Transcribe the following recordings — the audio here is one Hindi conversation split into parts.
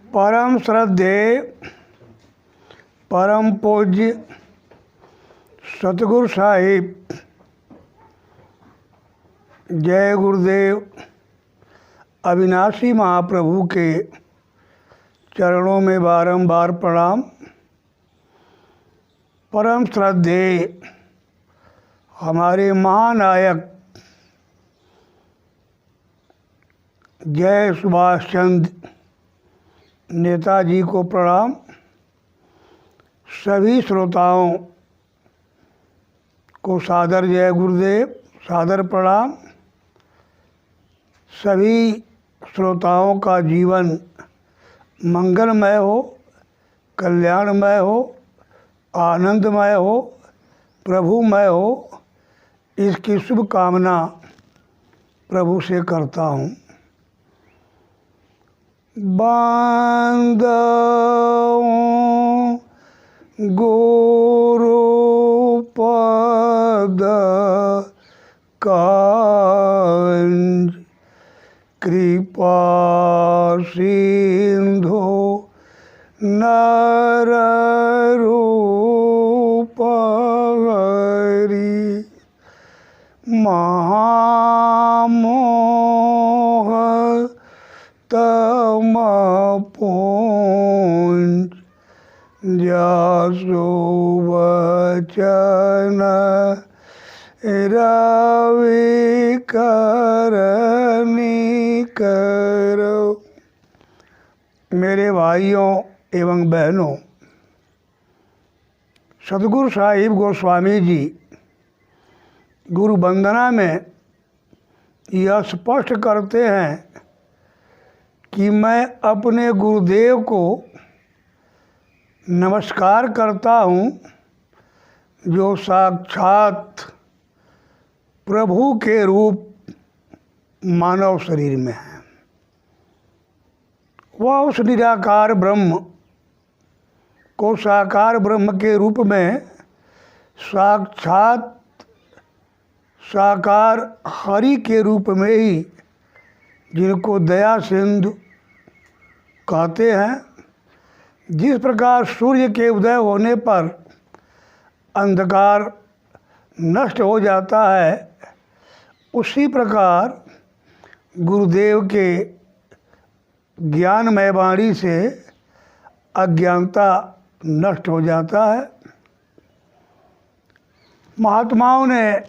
परम श्रद्धेय परम पूज्य सतगुरु साहिब जय गुरुदेव अविनाशी महाप्रभु के चरणों में बारंबार प्रणाम। परम श्रद्धेय हमारे महानायक जय सुभाष चंद्र नेताजी को प्रणाम। सभी श्रोताओं को सादर जय गुरुदेव, सादर प्रणाम। सभी श्रोताओं का जीवन मंगलमय हो, कल्याणमय हो, आनंदमय हो, प्रभुमय हो, इसकी शुभकामना प्रभु से करता हूँ। बांधो गुरु पद कांज कृपा सिंधु नर रूप हरि महामोह तम पुंज जसु वचन रवि करनी करो। मेरे भाइयों एवं बहनों, सतगुरु साहिब गोस्वामी जी गुरु वंदना में यह स्पष्ट करते हैं कि मैं अपने गुरुदेव को नमस्कार करता हूँ जो साक्षात प्रभु के रूप मानव शरीर में है। वह उस निराकार ब्रह्म को साकार ब्रह्म के रूप में साक्षात साकार हरि के रूप में ही, जिनको दया सिंधु कहते हैं, जिस प्रकार सूर्य के उदय होने पर अंधकार नष्ट हो जाता है, उसी प्रकार गुरुदेव के ज्ञानमय वाणी से अज्ञानता नष्ट हो जाता है। महात्माओं ने,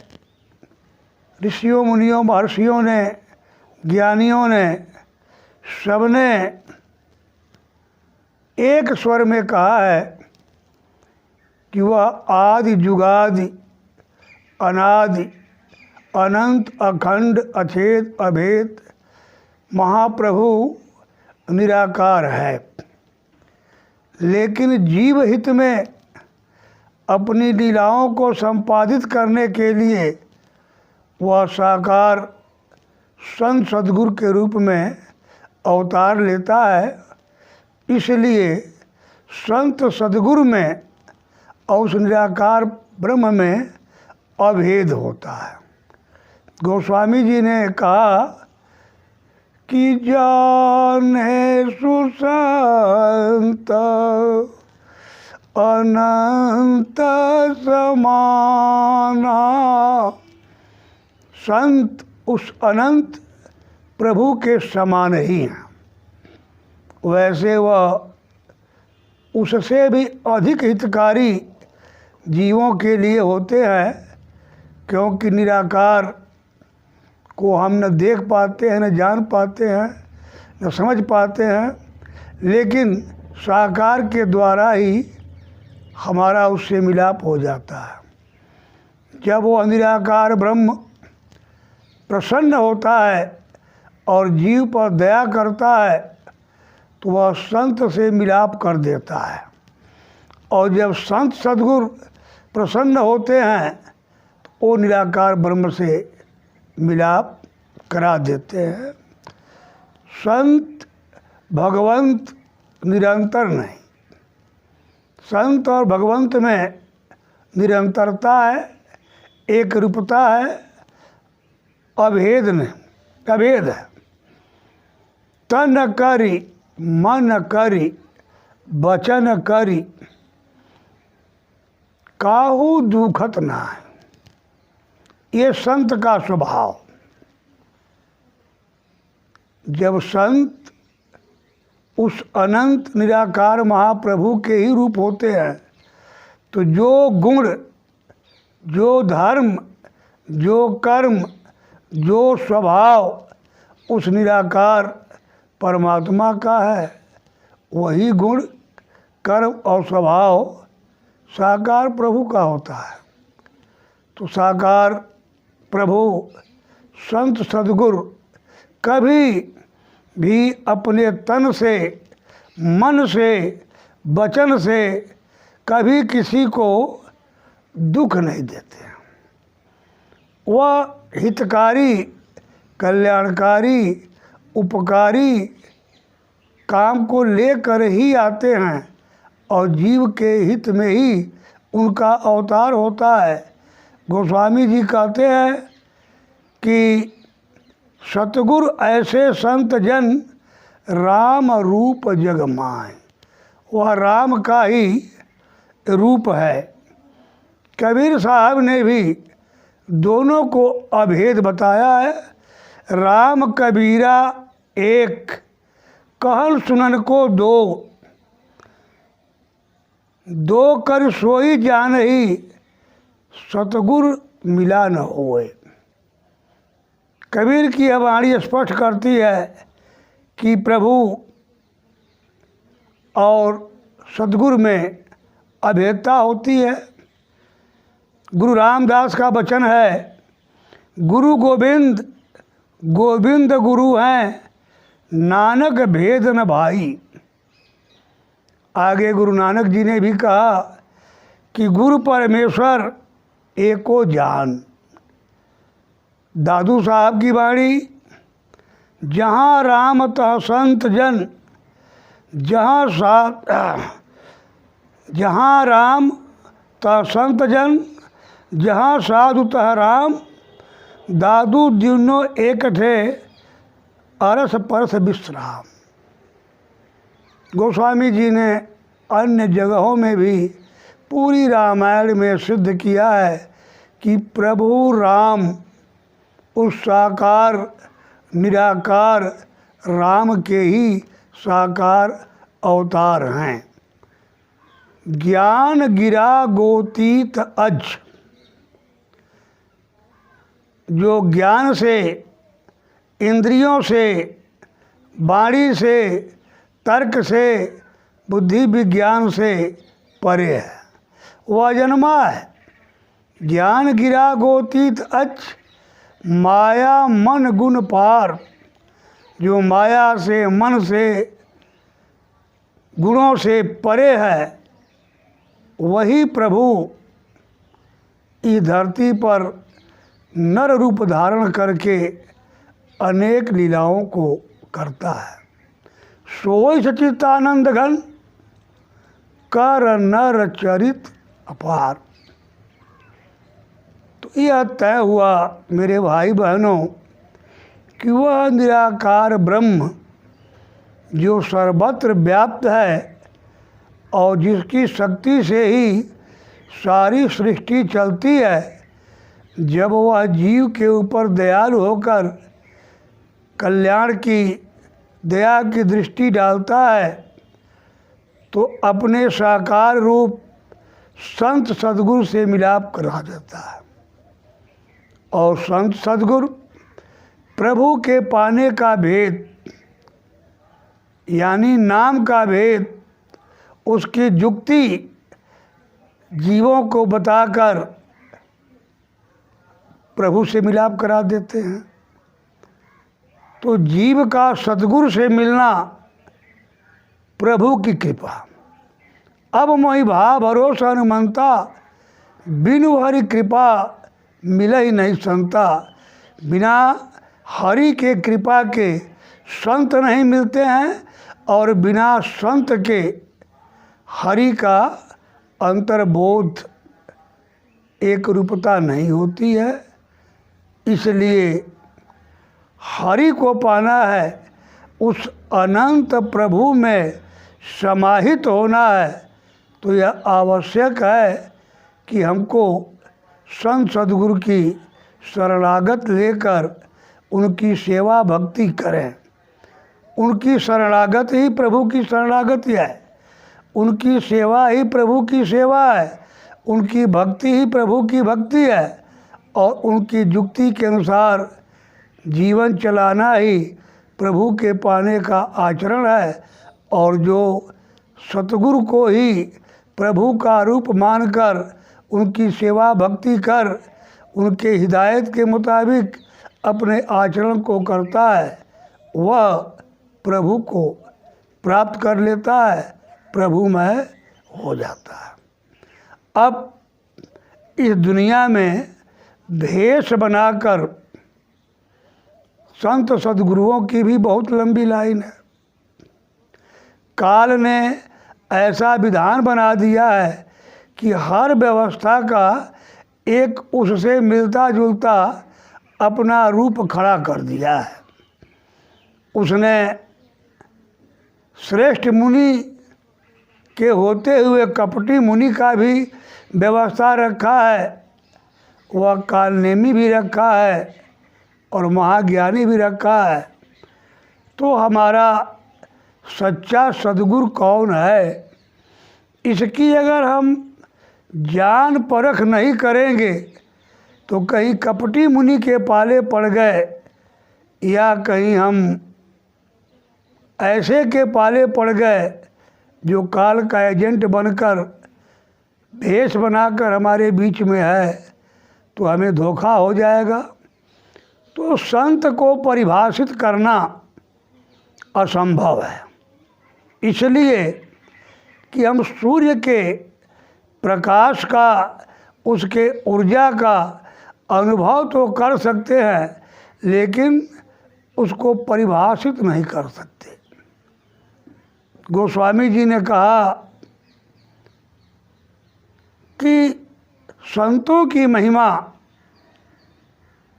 ऋषियों मुनियों महर्षियों ने, ज्ञानियों ने, सबने एक स्वर में कहा है कि वह आदि जुगादि अनादि अनंत अखंड अछेद अभेद महाप्रभु निराकार है। लेकिन जीव हित में अपनी लीलाओं को संपादित करने के लिए वह साकार संत सद्गुरु के रूप में अवतार लेता है। इसलिए संत सद्गुरु में और उस निराकार ब्रह्म में अभेद होता है। गोस्वामी जी ने कहा कि जाने सुसंत अनंत समाना। संत उस अनंत प्रभु के समान ही हैं। वैसे वह उससे भी अधिक हितकारी जीवों के लिए होते हैं, क्योंकि निराकार को हम न देख पाते हैं, न जान पाते हैं, न समझ पाते हैं, लेकिन साकार के द्वारा ही हमारा उससे मिलाप हो जाता है। जब वो निराकार ब्रह्म प्रसन्न होता है और जीव पर दया करता है तो वह संत से मिलाप कर देता है। और जब संत सद्गुरु प्रसन्न होते हैं तो वो निराकार ब्रह्म से मिलाप करा देते हैं। संत भगवंत निरंतर नहीं, संत और भगवंत में निरंतरता है, एक रूपता है, अभेद नहीं, अभेद है। तन करी मन करी वचन करी काहू दुखत ना है। ये संत का स्वभाव। जब संत उस अनंत निराकार महाप्रभु के ही रूप होते हैं तो जो गुण, जो धर्म, जो कर्म, जो स्वभाव उस निराकार परमात्मा का है, वही गुण, कर्म और स्वभाव साकार प्रभु का होता है। तो साकार प्रभु संत सद्गुरु कभी भी अपने तन से, मन से, वचन से कभी किसी को दुख नहीं देते। वह हितकारी, कल्याणकारी, उपकारी काम को लेकर ही आते हैं और जीव के हित में ही उनका अवतार होता है। गोस्वामी जी कहते हैं कि सतगुरु ऐसे संत जन राम रूप जग माय। वह राम का ही रूप है। कबीर साहब ने भी दोनों को अभेद बताया है। राम कबीरा एक, कहन सुनन को दो, दो कर सोई जान ही, सतगुरु मिला न होए। कबीर की यह वाणी स्पष्ट करती है कि प्रभु और सतगुरु में अभेदता होती है। गुरु रामदास का वचन है, गुरु गोविंद, गोविंद गुरु हैं, नानक भेद न भाई। आगे गुरु नानक जी ने भी कहा कि गुरु परमेश्वर एको जान। दादू साहब की वाणी, जहाँ राम तह संत जन, जहाँ राम तह संत जन, जहाँ साधु तह राम। दादू दिनों एक थे, अरस परस विश्राम। गोस्वामी जी ने अन्य जगहों में भी पूरी रामायण में सिद्ध किया है कि प्रभु राम उस साकार निराकार राम के ही साकार अवतार हैं। ज्ञान गिरा गोतीत अज। जो ज्ञान से, इंद्रियों से, वाणी से, तर्क से, बुद्धि विज्ञान से परे है, वह अजन्मा है। ज्ञान गिरा गोतीत अच, माया मन गुण पार। जो माया से, मन से, गुणों से परे है, वही प्रभु इस धरती पर नर रूप धारण करके अनेक लीलाओं को करता है। सोई सचितानंद घन, कर नर चरित अपार। तो यह तय हुआ मेरे भाई बहनों कि वह निराकार ब्रह्म जो सर्वत्र व्याप्त है और जिसकी शक्ति से ही सारी सृष्टि चलती है, जब वह जीव के ऊपर दयालु होकर कल्याण की, दया की दृष्टि डालता है तो अपने साकार रूप संत सद्गुरु से मिलाप करा देता है। और संत सद्गुरु प्रभु के पाने का भेद, यानी नाम का भेद, उसकी जुक्ति जीवों को बताकर प्रभु से मिलाप करा देते हैं। तो जीव का सद्गुरु से मिलना प्रभु की कृपा। अब मोहि भाव भरोसा अनुमंता, बिनु हरि कृपा मिले ही नहीं संता। बिना हरि के कृपा के संत नहीं मिलते हैं और बिना संत के हरि का अंतर्बोध, एक रूपता नहीं होती है। इसलिए हरि को पाना है उस अनंत प्रभु में समाहित होना है तो यह आवश्यक है कि हमको संत सद्गुरु की शरणागत लेकर उनकी सेवा भक्ति करें। उनकी शरणागत ही प्रभु की शरणागति है, उनकी सेवा ही प्रभु की सेवा है, उनकी भक्ति ही प्रभु की भक्ति है और उनकी युक्ति के अनुसार जीवन चलाना ही प्रभु के पाने का आचरण है। और जो सतगुरु को ही प्रभु का रूप मानकर उनकी सेवा भक्ति कर उनके हिदायत के मुताबिक अपने आचरण को करता है वह प्रभु को प्राप्त कर लेता है, प्रभुमय हो जाता है। अब इस दुनिया में भेष बनाकर संत सद्गुरुओं की भी बहुत लंबी लाइन है। काल ने ऐसा विधान बना दिया है कि हर व्यवस्था का एक उससे मिलता जुलता अपना रूप खड़ा कर दिया है। उसने श्रेष्ठ मुनि के होते हुए कपटी मुनि का भी व्यवस्था रखा है, वह कालनेमी भी रखा है और महाज्ञानी भी रखा है। तो हमारा सच्चा सद्गुरु कौन है, इसकी अगर हम जान परख नहीं करेंगे तो कहीं कपटी मुनि के पाले पड़ गए या कहीं हम ऐसे के पाले पड़ गए जो काल का एजेंट बनकर भेष बनाकर हमारे बीच में है तो हमें धोखा हो जाएगा। तो संत को परिभाषित करना असंभव है, इसलिए कि हम सूर्य के प्रकाश का उसके ऊर्जा का अनुभव तो कर सकते हैं लेकिन उसको परिभाषित नहीं कर सकते। गोस्वामी जी ने कहा कि संतों की महिमा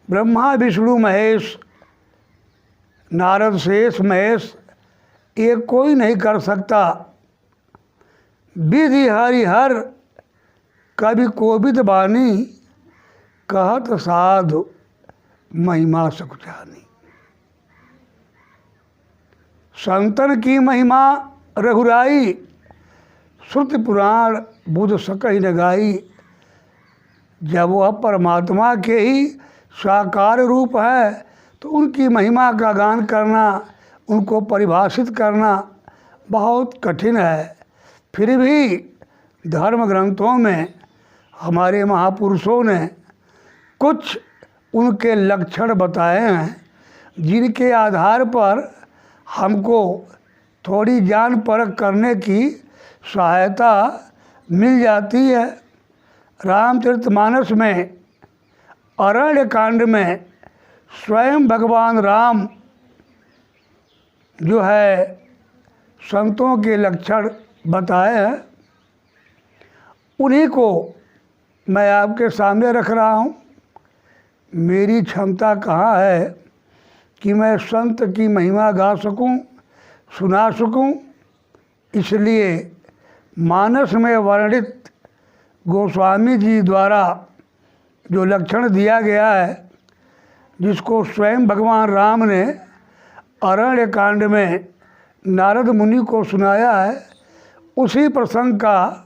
ब्रह्मा विष्णु महेश नारद शेष महेश ये कोई नहीं कर सकता। विधि हरिहर कवि कोविद बानी कहत साधु महिमा सकुचानी। संतन की महिमा रघुराई श्रुति पुराण बुध सकहि न गाई। जब वह परमात्मा के ही साकार रूप है तो उनकी महिमा का गान करना, उनको परिभाषित करना बहुत कठिन है। फिर भी धर्म ग्रंथों में हमारे महापुरुषों ने कुछ उनके लक्षण बताए हैं जिनके आधार पर हमको थोड़ी जान परख करने की सहायता मिल जाती है। रामचरितमानस में अरण्य कांड में स्वयं भगवान राम जो है संतों के लक्षण बताए हैं, उन्हीं को मैं आपके सामने रख रहा हूँ। मेरी क्षमता कहाँ है कि मैं संत की महिमा गा सकूं, सुना सकूं, इसलिए मानस में वर्णित गोस्वामी जी द्वारा जो लक्षण दिया गया है, जिसको स्वयं भगवान राम ने अरण्य कांड में नारद मुनि को सुनाया है, उसी प्रसंग का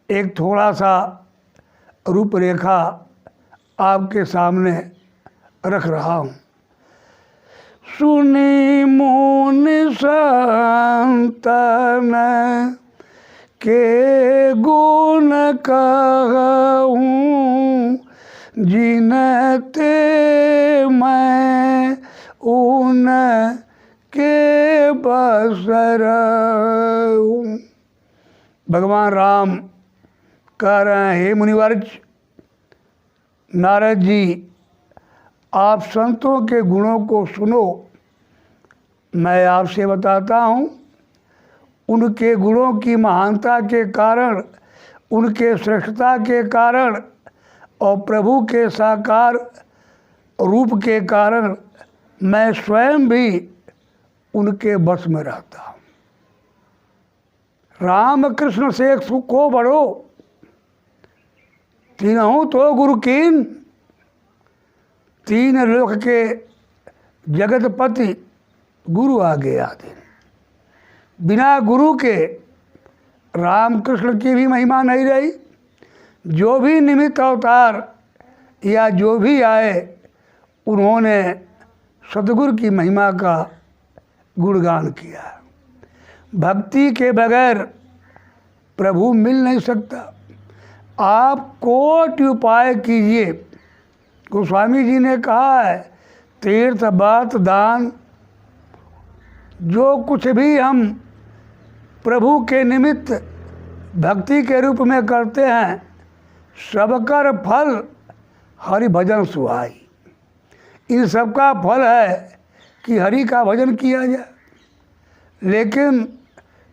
एक थोड़ा सा रूपरेखा आपके सामने रख रहा हूँ। सुनी मुनि संतन के गुण कहूँ, जिनते मैं उन के बसर हूँ। भगवान राम कह रहे हैं, हे मुनिवर्ज, नारद जी आप संतों के गुणों को सुनो। मैं आपसे बताता हूँ, उनके गुणों की महानता के कारण, उनके श्रेष्ठता के कारण और प्रभु के साकार रूप के कारण मैं स्वयं भी उनके बस में रहता। राम कृष्ण से सुख को बड़ो, तीनों तो गुरु कीन। तीन लोक के जगतपति गुरु आगे आते। बिना गुरु के राम कृष्ण की भी महिमा नहीं रही। जो भी निमित्त अवतार या जो भी आए, उन्होंने सतगुरु की महिमा का गुणगान किया। भक्ति के बगैर प्रभु मिल नहीं सकता। आप कोटि उपाय कीजिए। गोस्वामी जी ने कहा है, तीर्थ व्रत दान जो कुछ भी हम प्रभु के निमित्त भक्ति के रूप में करते हैं, सबकर फल हरि भजन सुहाई। इन सबका फल है कि हरि का भजन किया जाए। लेकिन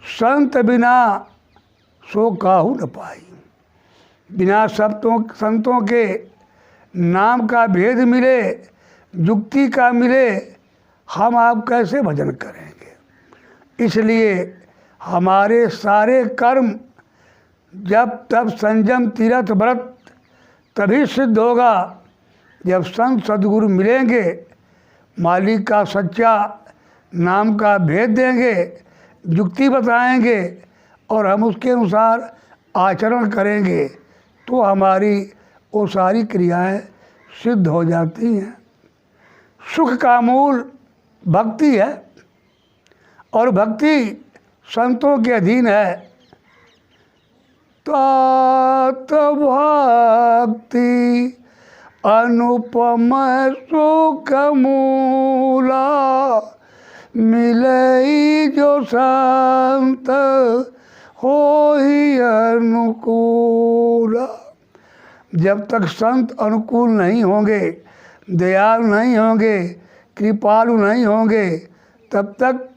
संत बिना सो काहू न पाई। बिना संतों के नाम का भेद मिले, युक्ति का मिले, हम आप कैसे भजन करेंगे। इसलिए हमारे सारे कर्म जब तब संयम तीर्थ व्रत तभी सिद्ध होगा जब संत सद्गुरु मिलेंगे, मालिक का सच्चा नाम का भेद देंगे, युक्ति बताएंगे और हम उसके अनुसार आचरण करेंगे, तो हमारी वो सारी क्रियाएं सिद्ध हो जाती हैं। सुख का मूल भक्ति है और भक्ति संतों के अधीन है। तात भक्ति अनुपम सुख मूला, मिले जो संत होई अनुकूला। जब तक संत अनुकूल नहीं होंगे, दयालु नहीं होंगे, कृपालु नहीं होंगे, तब तक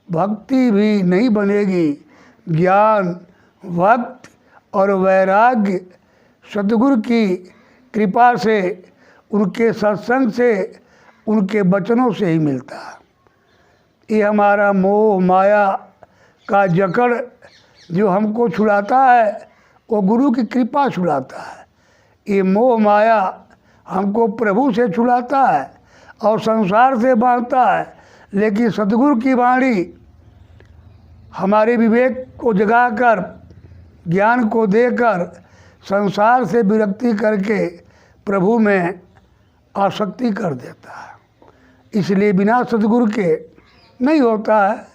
भक्ति भी नहीं बनेगी। ज्ञान, भक्ति और वैराग्य सतगुरु की कृपा से, उनके सत्संग से, उनके वचनों से ही मिलता है। ये हमारा मोह माया का जकड़ जो हमको छुड़ाता है, वो गुरु की कृपा छुड़ाता है। ये मोह माया हमको प्रभु से छुड़ाता है और संसार से बांधता है। लेकिन सतगुरु की वाणी हमारे विवेक को जगाकर, ज्ञान को देकर, संसार से विरक्ति करके प्रभु में आसक्ति कर देता है। इसलिए बिना सतगुरु के नहीं होता है।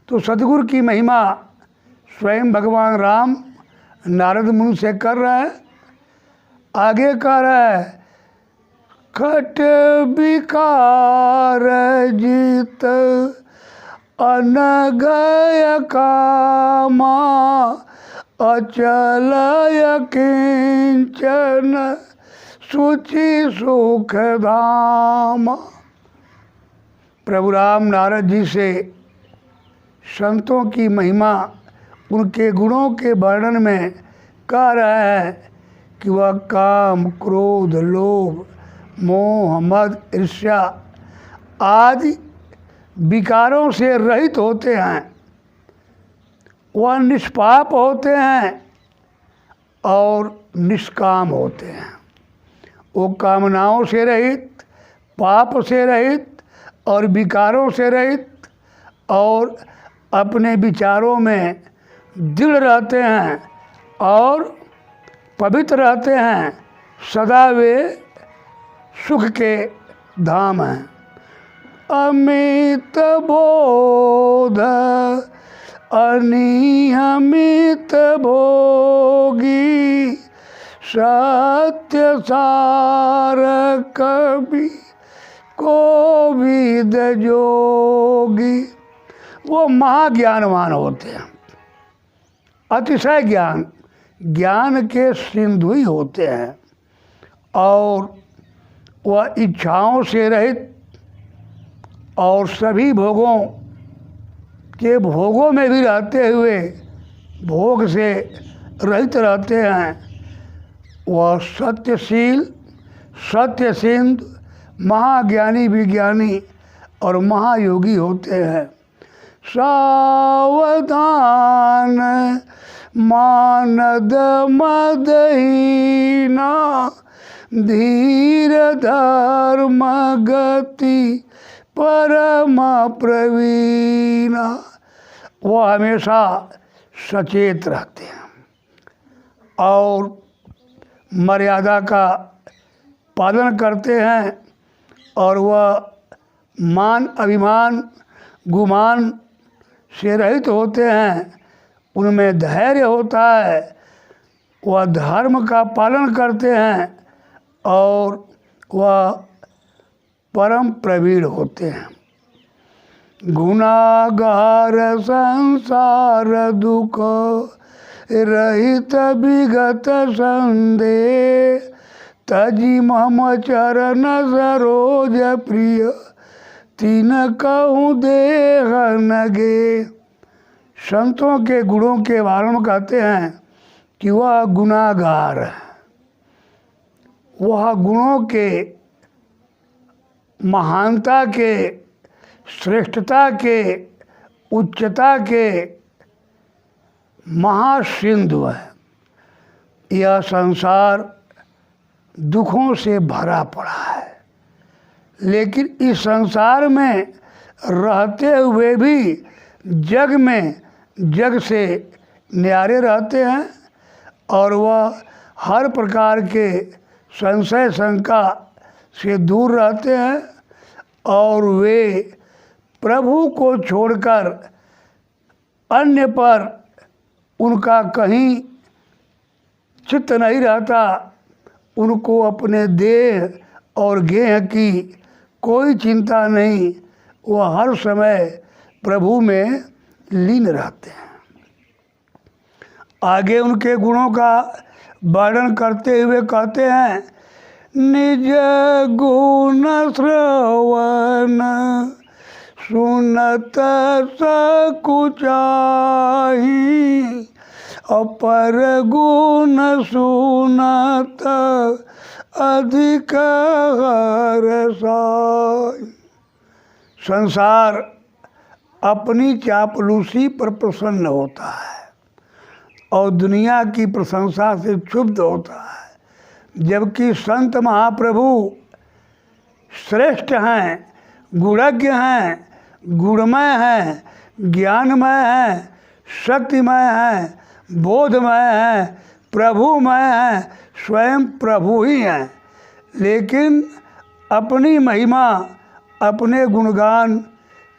तो सतगुरु की महिमा स्वयं भगवान राम नारद मुनि से कर रहे हैं। आगे कर रहा है, खट विकार जीत अनगय कामा, अचल किंचन सुचि सुख धामा। प्रभु राम नारद जी से संतों की महिमा, उनके गुणों के वर्णन में कह रहे हैं कि वह काम, क्रोध, लोभ, मोह, मद, ईर्ष्या आदि विकारों से रहित होते हैं। वह निष्पाप होते हैं और निष्काम होते हैं। वो कामनाओं से रहित, पाप से रहित और विकारों से रहित और अपने विचारों में दृढ़ रहते हैं और पवित्र रहते हैं। सदा वे सुख के धाम हैं। अमित बोध अनियमित भोगी, सत्य सार कवि कोविद जोगी। वो महाज्ञानवान होते हैं, अतिशय ज्ञान के सिंधु ही होते हैं और वह इच्छाओं से रहित और सभी भोगों में भी रहते हुए भोग से रहित रहते हैं। वह सत्यशील, सत्यसिंध, महाज्ञानी, विज्ञानी और महायोगी होते हैं। सावधान, मानद मदहीना, धीर धर्म गति परम प्रवीणा। वो हमेशा सचेत रहते हैं और मर्यादा का पालन करते हैं और वह मान अभिमान गुमान से रहित होते हैं। उनमें धैर्य होता है, वह धर्म का पालन करते हैं और वह परम प्रवीण होते हैं। गुनागार संसार दुख रहित विगत संदेह, तजी मम चरण सरोज प्रिय, तीन कहूँ देह नगे। संतों के गुणों के बारे में कहते हैं कि वह गुनाहगार है, वह गुणों के महानता के, श्रेष्ठता के, उच्चता के महासिंधु है। यह संसार दुखों से भरा पड़ा है, लेकिन इस संसार में रहते हुए भी जग से न्यारे रहते हैं और वह हर प्रकार के संशय शंका से दूर रहते हैं और वे प्रभु को छोड़कर अन्य पर उनका कहीं चित्त नहीं रहता। उनको अपने देह और गेह की कोई चिंता नहीं, वह हर समय प्रभु में लीन रहते हैं। आगे उनके गुणों का वर्णन करते हुए कहते हैं, निज गुण श्रवण सुनत सकुचाही, अपर गुण सुनत अधिक हर्षाई। संसार अपनी चापलूसी पर प्रसन्न होता है और दुनिया की प्रशंसा से क्षुब्ध होता है, जबकि संत महाप्रभु श्रेष्ठ हैं, गुणज्ञ हैं, गुणमय हैं, ज्ञानमय हैं, शक्तिमय हैं, बोधमय हैं, प्रभुमय हैं, स्वयं प्रभु ही हैं। लेकिन अपनी महिमा, अपने गुणगान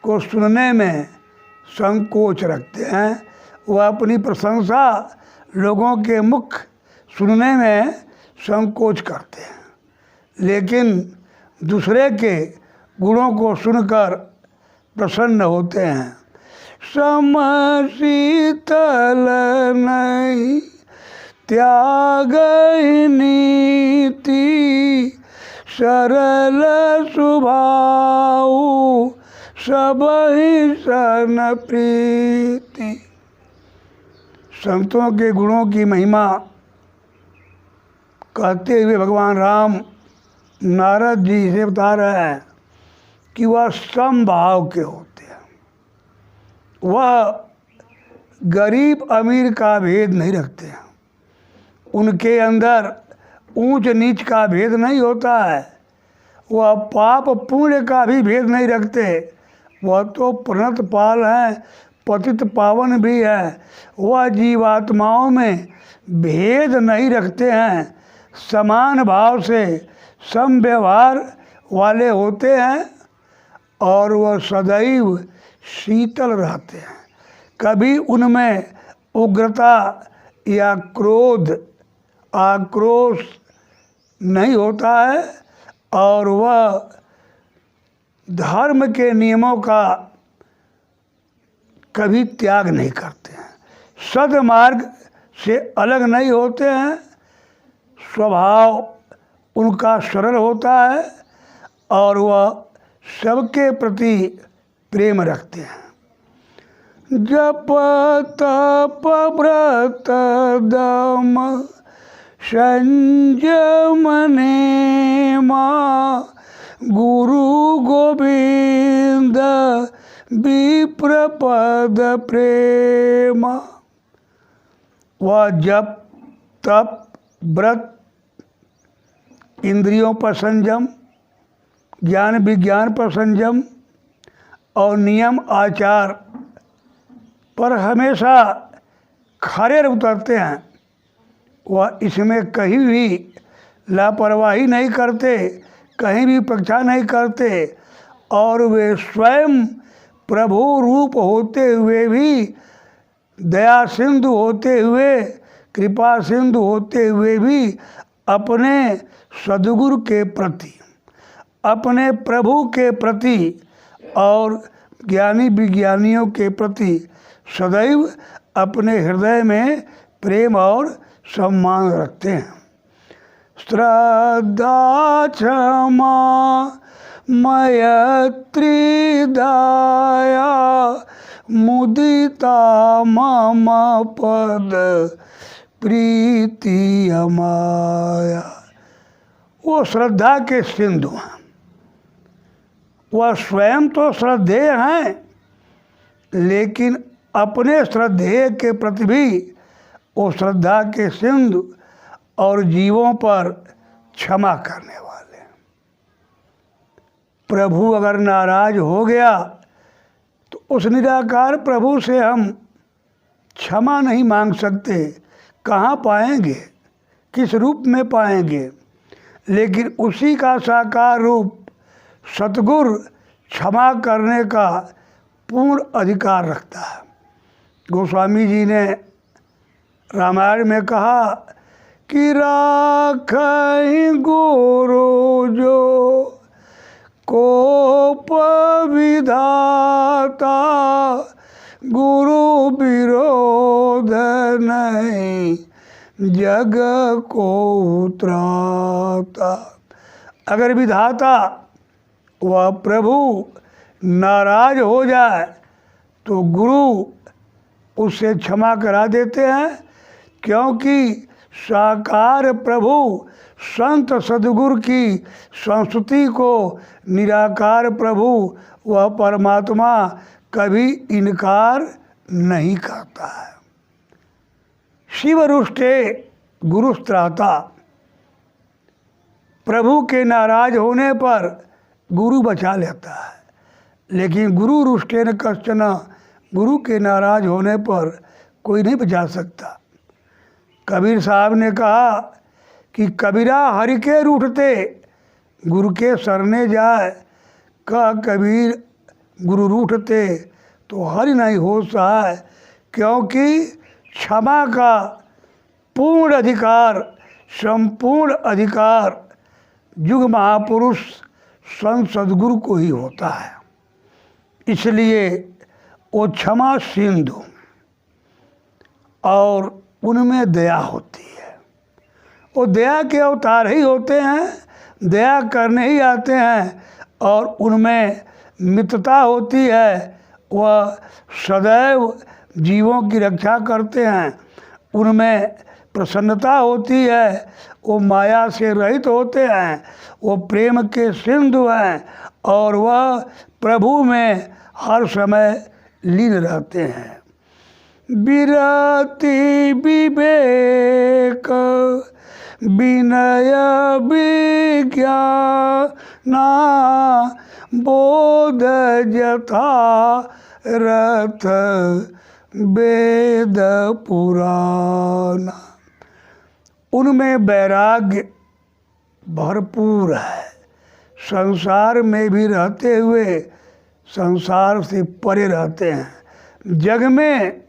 को सुनने में संकोच रखते हैं। वह अपनी प्रशंसा लोगों के मुख सुनने में संकोच करते हैं, लेकिन दूसरे के गुणों को सुनकर प्रसन्न होते हैं। सम शीतल नहीं त्याग नीति, सरल स्वभाव सब ही सन प्रीति। संतों के गुणों की महिमा कहते हुए भगवान राम नारद जी से बता रहे हैं कि वह समभाव के होते हैं। वह गरीब अमीर का भेद नहीं रखते हैं, उनके अंदर ऊंच नीच का भेद नहीं होता है, वह पाप पुण्य का भी भेद नहीं रखते। वह तो प्रणत पाल हैं, पतित पावन भी है। वह जीवात्माओं में भेद नहीं रखते हैं, समान भाव से सम व्यवहार वाले होते हैं और वह सदैव शीतल रहते हैं। कभी उनमें उग्रता या क्रोध आक्रोश नहीं होता है और वह धर्म के नियमों का कभी त्याग नहीं करते हैं, सद्मार्ग से अलग नहीं होते हैं। स्वभाव उनका सरल होता है और वह सबके प्रति प्रेम रखते हैं। जप तप व्रत दम संयम नेमा, गुरु गोविंद विप्र पद प्रेम। वह जप तप व्रत इंद्रियों पर संयम, ज्ञान विज्ञान पर संयम और नियम आचार पर हमेशा खरे उतरते हैं। वह इसमें कहीं भी लापरवाही नहीं करते, कहीं भी परीक्षा नहीं करते और वे स्वयं प्रभु रूप होते हुए भी, दया सिंधु होते हुए, कृपा सिंधु होते हुए भी अपने सद्गुरु के प्रति, अपने प्रभु के प्रति और ज्ञानी विज्ञानियों के प्रति सदैव अपने हृदय में प्रेम और सम्मान रखते हैं। श्रद्धा क्षमा मैत्री दया मुदिता मम पद प्रीति अमाया। वो श्रद्धा के सिंधु हैं। वह स्वयं तो श्रद्धेय हैं, लेकिन अपने श्रद्धेय के प्रति भी वो श्रद्धा के सिंधु और जीवों पर क्षमा करने वाले। प्रभु अगर नाराज हो गया तो उस निराकार प्रभु से हम क्षमा नहीं मांग सकते। कहाँ पाएंगे, किस रूप में पाएंगे? लेकिन उसी का साकार रूप सतगुरु क्षमा करने का पूर्ण अधिकार रखता है। गोस्वामी जी ने रामायण में कहा कि राखहि गुरु जो कोप विधाता, गुरु विरोध नहीं जग को उतराता। अगर विधाता वह प्रभु नाराज हो जाए तो गुरु उससे क्षमा करा देते हैं, क्योंकि साकार प्रभु संत सद्गुरु की संस्तुति को निराकार प्रभु वह परमात्मा कभी इनकार नहीं करता है। शिव रुष्टे गुरु त्राता। प्रभु के नाराज होने पर गुरु बचा लेता है, लेकिन गुरु रुष्टेन कश्चन, गुरु के नाराज होने पर कोई नहीं बचा सकता। कबीर साहब ने कहा कि कबीरा हरि के रूठते गुरु के सरने जाए। कह कबीर गुरु रूठते तो हरि नहीं हो सहाय, क्योंकि क्षमा का पूर्ण अधिकार, संपूर्ण अधिकार युग महापुरुष संत सद्गुरु को ही होता है। इसलिए वो क्षमा सिंधु और उनमें दया होती है। वो दया के अवतार ही होते हैं, दया करने ही आते हैं और उनमें मित्रता होती है। वह सदैव जीवों की रक्षा करते हैं, उनमें प्रसन्नता होती है, वो माया से रहित होते हैं, वो प्रेम के सिंधु हैं और वह प्रभु में हर समय लीन रहते हैं। विरति विवेक विनय विज्ञाना बोध यथा रथ वेद पुराण। उनमें वैराग्य भरपूर है। संसार में भी रहते हुए संसार से परे रहते हैं। जग में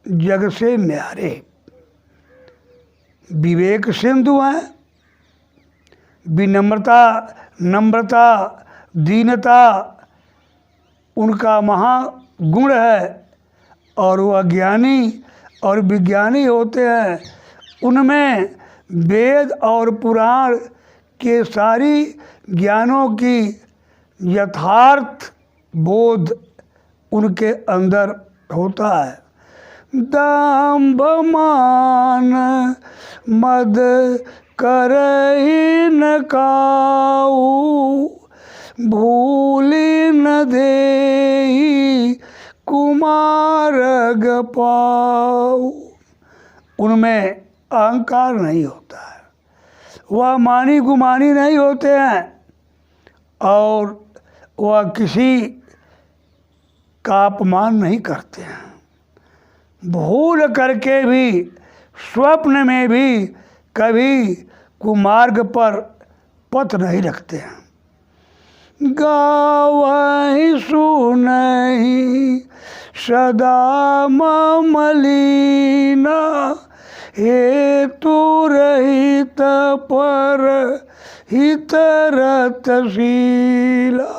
जग से न्यारे। विवेक सिंधु हैं। विनम्रता, नम्रता, दीनता उनका महागुण है और वह ज्ञानी और विज्ञानी होते हैं। उनमें वेद और पुराण के सारी ज्ञानों की यथार्थ बोध उनके अंदर होता है। दंभ मान मद करहि न काऊ, भूली न देई कुमारग पाऊ। उनमें अहंकार नहीं होता है, वह मानी गुमानी नहीं होते हैं और वह किसी का अपमान नहीं करते हैं। भूल करके भी स्वप्न में भी कभी कुमार्ग पर पथ नहीं रखते हैं। गावहि सुनहि सदा मलिना हेतु रहित पर हित रतशीला।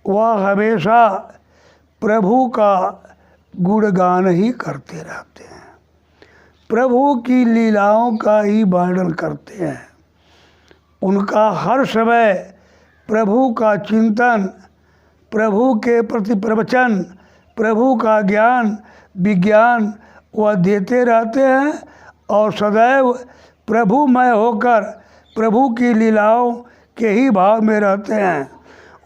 वह हमेशा प्रभु का गुणगान ही करते रहते हैं, प्रभु की लीलाओं का ही वर्णन करते हैं। उनका हर समय प्रभु का चिंतन, प्रभु के प्रति प्रवचन, प्रभु का ज्ञान विज्ञान वह देते रहते हैं और सदैव प्रभुमय होकर प्रभु की लीलाओं के ही भाव में रहते हैं।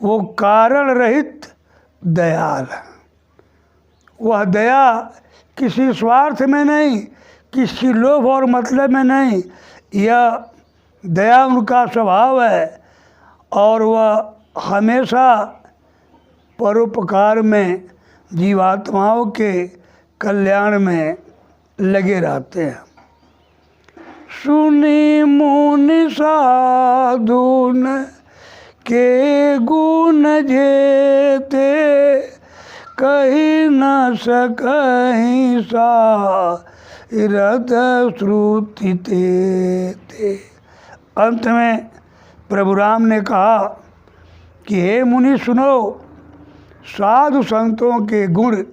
वो कारण रहित दयाल है। वह दया किसी स्वार्थ में नहीं, किसी लोभ और मतलब में नहीं, यह दया उनका स्वभाव है और वह हमेशा परोपकार में जीवात्माओं के कल्याण में लगे रहते हैं। सुनी मुनि साधुन के गुण जेते कही न सकहीं सारद श्रुति ते। अंत में प्रभु राम ने कहा कि हे मुनि सुनो, साधु संतों के गुण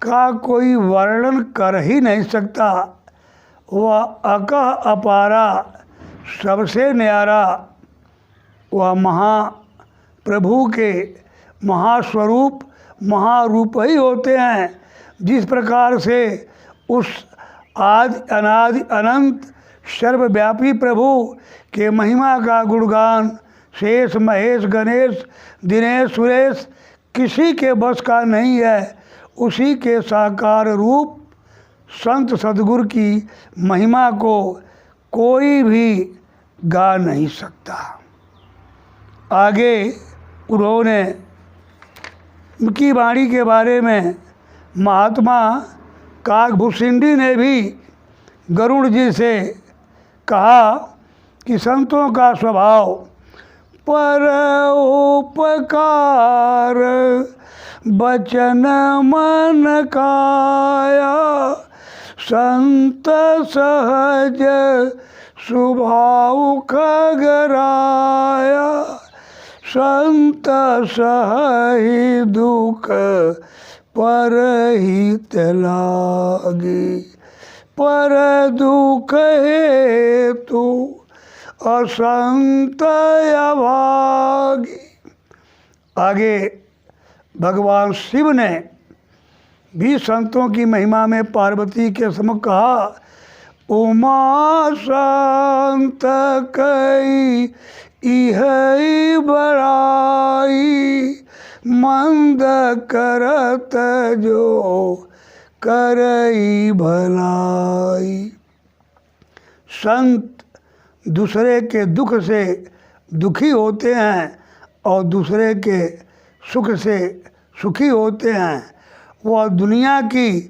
का कोई वर्णन कर ही नहीं सकता। वह अकह अपारा सबसे न्यारा, वह महाप्रभु के महास्वरूप महारूप ही होते हैं। जिस प्रकार से उस आदि अनादि अनंत सर्वव्यापी प्रभु के महिमा का गुणगान शेष महेश गणेश दिनेश सुरेश किसी के बस का नहीं है, उसी के साकार रूप संत सद्गुरु की महिमा को कोई भी गा नहीं सकता। आगे उन्होंने उनकी वाणी के बारे में महात्मा काकभूषिंडी ने भी गरुड़ जी से कहा कि संतों का स्वभाव पर उपकार बचन मन काया संत सहज स्वभाव खगराया संत सही दुख पर हित लागी पर दुख हेतु असंत अभागी। आगे भगवान शिव ने भी संतों की महिमा में पार्वती के सम्मुख कहा, उमा संत कई इहई बड़ाई मंद करत जो करई भलाई। संत दूसरे के दुख से दुखी होते हैं और दूसरे के सुख से सुखी होते हैं। वह दुनिया की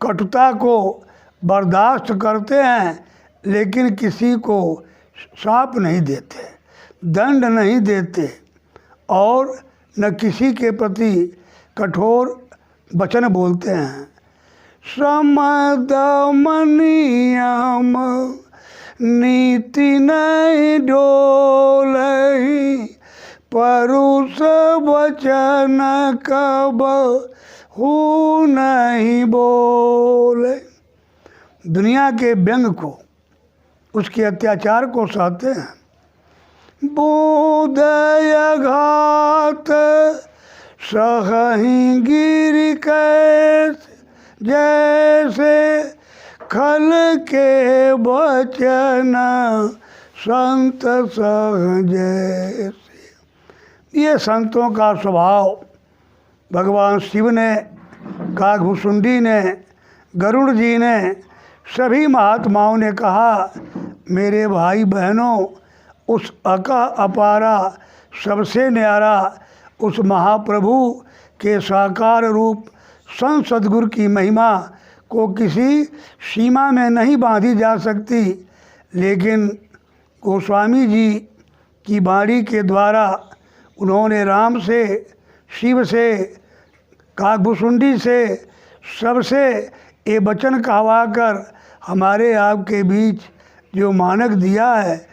कटुता को बर्दाश्त करते हैं लेकिन किसी को शाप नहीं देते, दंड नहीं देते और न किसी के प्रति कठोर वचन बोलते हैं। समदम नियम नीति नहीं डोलहि परुष वचन कब हु नहीं बोले। दुनिया के व्यंग को, उसके अत्याचार को सहते हैं। बोधय घात सहहि गिरि कैसे जैसे खल के वचन संत सह जैसे। ये संतों का स्वभाव। भगवान शिव ने, काकभुसुंडी ने, गरुड़ जी ने, सभी महात्माओं ने कहा, मेरे भाई बहनों, उस अका अपारा सबसे न्यारा उस महाप्रभु के साकार रूप संत सद्गुरु की महिमा को किसी सीमा में नहीं बांधी जा सकती। लेकिन गोस्वामी जी की वाणी के द्वारा उन्होंने राम से, शिव से, काकभुसुंडी से, सबसे ये वचन कहवाकर हमारे आपके बीच जो मानक दिया है,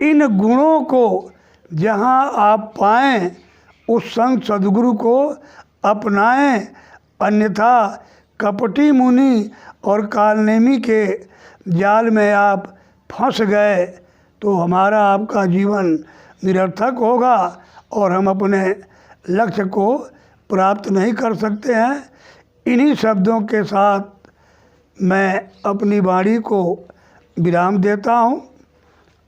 इन गुणों को जहाँ आप पाएं उस संत सद्गुरु को अपनाएं, अन्यथा कपटी मुनि और कालनेमी के जाल में आप फंस गए तो हमारा आपका जीवन निरर्थक होगा और हम अपने लक्ष्य को प्राप्त नहीं कर सकते हैं। इन्हीं शब्दों के साथ मैं अपनी वाणी को विराम देता हूँ।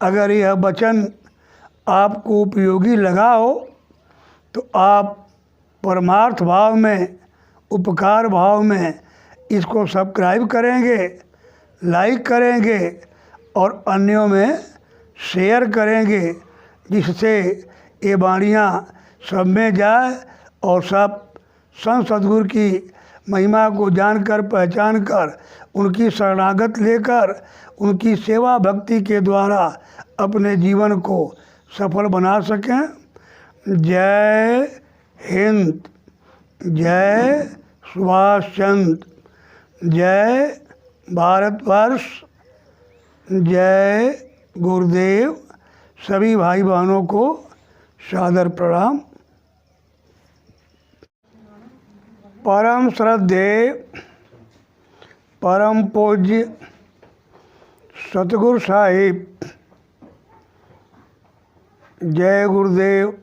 अगर यह वचन आपको उपयोगी लगा हो तो आप परमार्थ भाव में, उपकार भाव में इसको सब्सक्राइब करेंगे, लाइक करेंगे और अन्यों में शेयर करेंगे, जिससे ये वाणियाँ सब में जाए और सब संत सद्गुरु की महिमा को जानकर, पहचान कर, उनकी शरणागत लेकर, उनकी सेवा भक्ति के द्वारा अपने जीवन को सफल बना सकें। जय हिंद, जय सुभाष चंद्र, जय भारतवर्ष, जय गुरुदेव। सभी भाई बहनों को सादर प्रणाम। परम श्रद्धेय परम पूज्य सतगुरु साहिब, जय गुरुदेव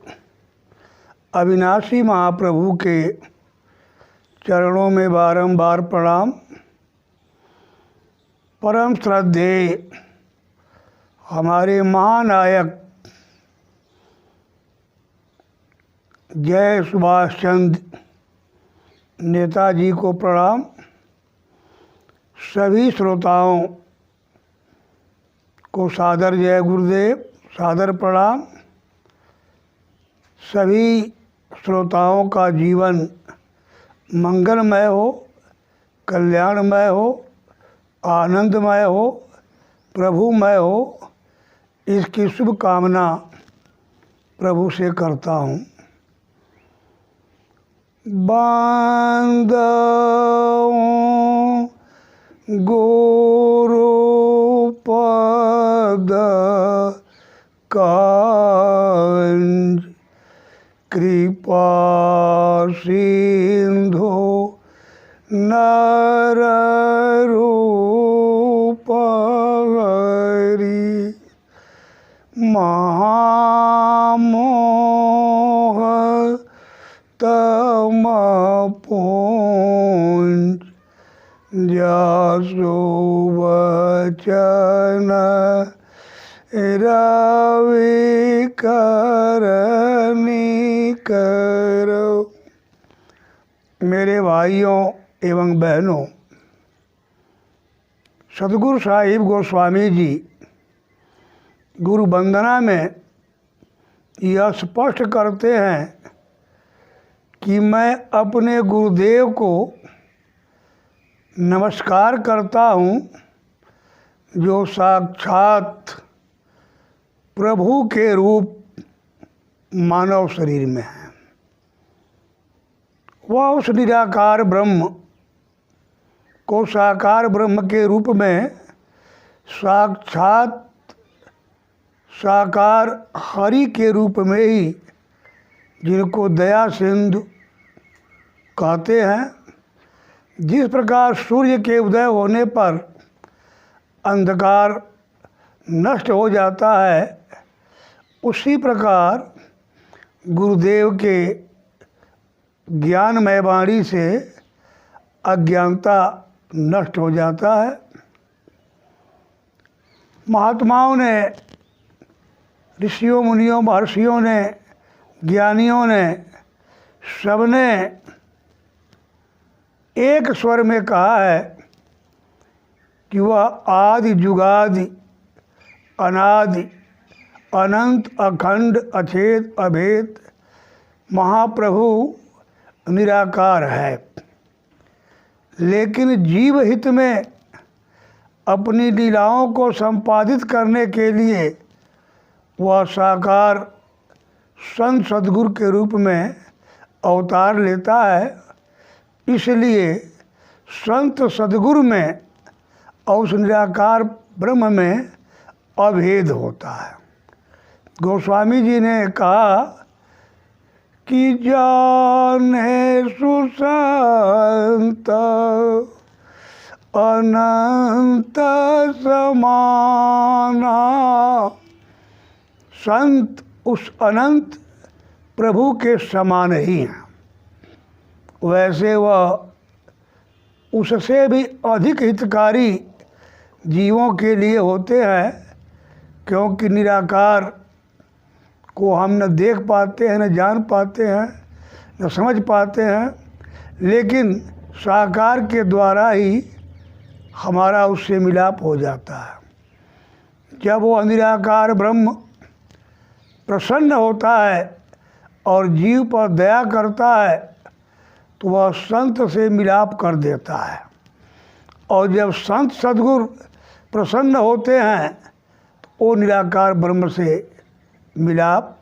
अविनाशी महाप्रभु के चरणों में बारंबार प्रणाम। परम श्रद्धेय हमारे महानायक जय सुभाष चंद्र नेताजी को प्रणाम। सभी श्रोताओं को सादर जय गुरुदेव, सादर प्रणाम। सभी श्रोताओं का जीवन मंगलमय हो, कल्याणमय हो, आनंदमय हो, प्रभुमय हो, इसकी शुभ कामना प्रभु से करता हूँ। बांधो गुरु पद कांज, कृपा सिंधु नर रूप हरि, महामोह तम पुंज, जसु वचन रवि करनी करो। मेरे भाइयों एवं बहनों, सतगुरु साहिब गोस्वामी जी गुरु वंदना में यह स्पष्ट करते हैं कि मैं अपने गुरुदेव को नमस्कार करता हूँ जो साक्षात प्रभु के रूप मानव शरीर में है। वह उस निराकार ब्रह्म को साकार ब्रह्म के रूप में साक्षात साकार हरि के रूप में ही, जिनको दया सिंधु कहते हैं, जिस प्रकार सूर्य के उदय होने पर अंधकार नष्ट हो जाता है, उसी प्रकार गुरुदेव के ज्ञानमय वाणी से अज्ञानता नष्ट हो जाता है। महात्माओं ने, ऋषियों मुनियों महर्षियों ने ज्ञानियों ने सबने एक स्वर में कहा है कि वह आदि जुगादि अनादि अनंत अखंड अछेद अभेद महाप्रभु निराकार है। लेकिन जीव हित में अपनी लीलाओं को संपादित करने के लिए वह साकार संत सद्गुरु के रूप में अवतार लेता है। इसलिए संत सद्गुरु में और उस निराकार ब्रह्म में अभेद होता है। गोस्वामी जी ने कहा कि जाने सुसंत अनंत समाना, संत उस अनंत प्रभु के समान ही हैं। वैसे वह उससे भी अधिक हितकारी जीवों के लिए होते हैं, क्योंकि निराकार को हम न देख पाते हैं, न जान पाते हैं, न समझ पाते हैं, लेकिन साकार के द्वारा ही हमारा उससे मिलाप हो जाता है। जब वो निराकार ब्रह्म प्रसन्न होता है और जीव पर दया करता है तो वह संत से मिलाप कर देता है। और जब संत सद्गुरु प्रसन्न होते हैं तो वो निराकार ब्रह्म से मिलाप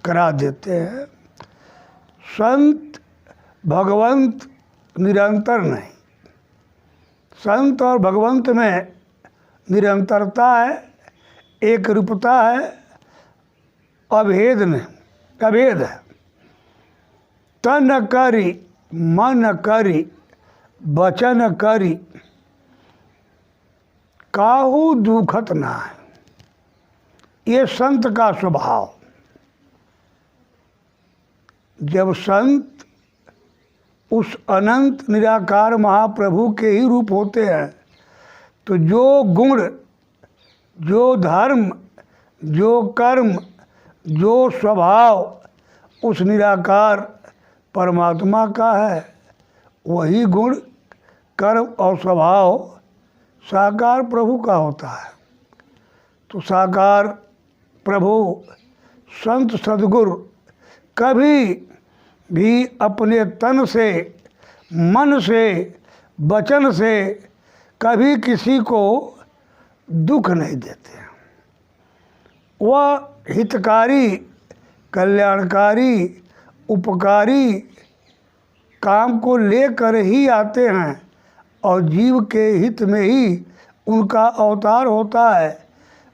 करा देते हैं। संत भगवंत निरंतर नहीं, संत और भगवंत में निरंतरता है, एक रूपता है, अभेद नहीं, अभेद है। तन करी मन करी वचन करी काहू दुखत ना है, ये संत का स्वभाव। जब संत उस अनंत निराकार महाप्रभु के ही रूप होते हैं तो जो गुण, जो धर्म, जो कर्म, जो स्वभाव उस निराकार परमात्मा का है, वही गुण, कर्म और स्वभाव साकार प्रभु का होता है। तो साकार प्रभु संत सद्गुरु कभी भी अपने तन से, मन से, वचन से कभी किसी को दुख नहीं देते। वह हितकारी, कल्याणकारी, उपकारी काम को लेकर ही आते हैं और जीव के हित में ही उनका अवतार होता है।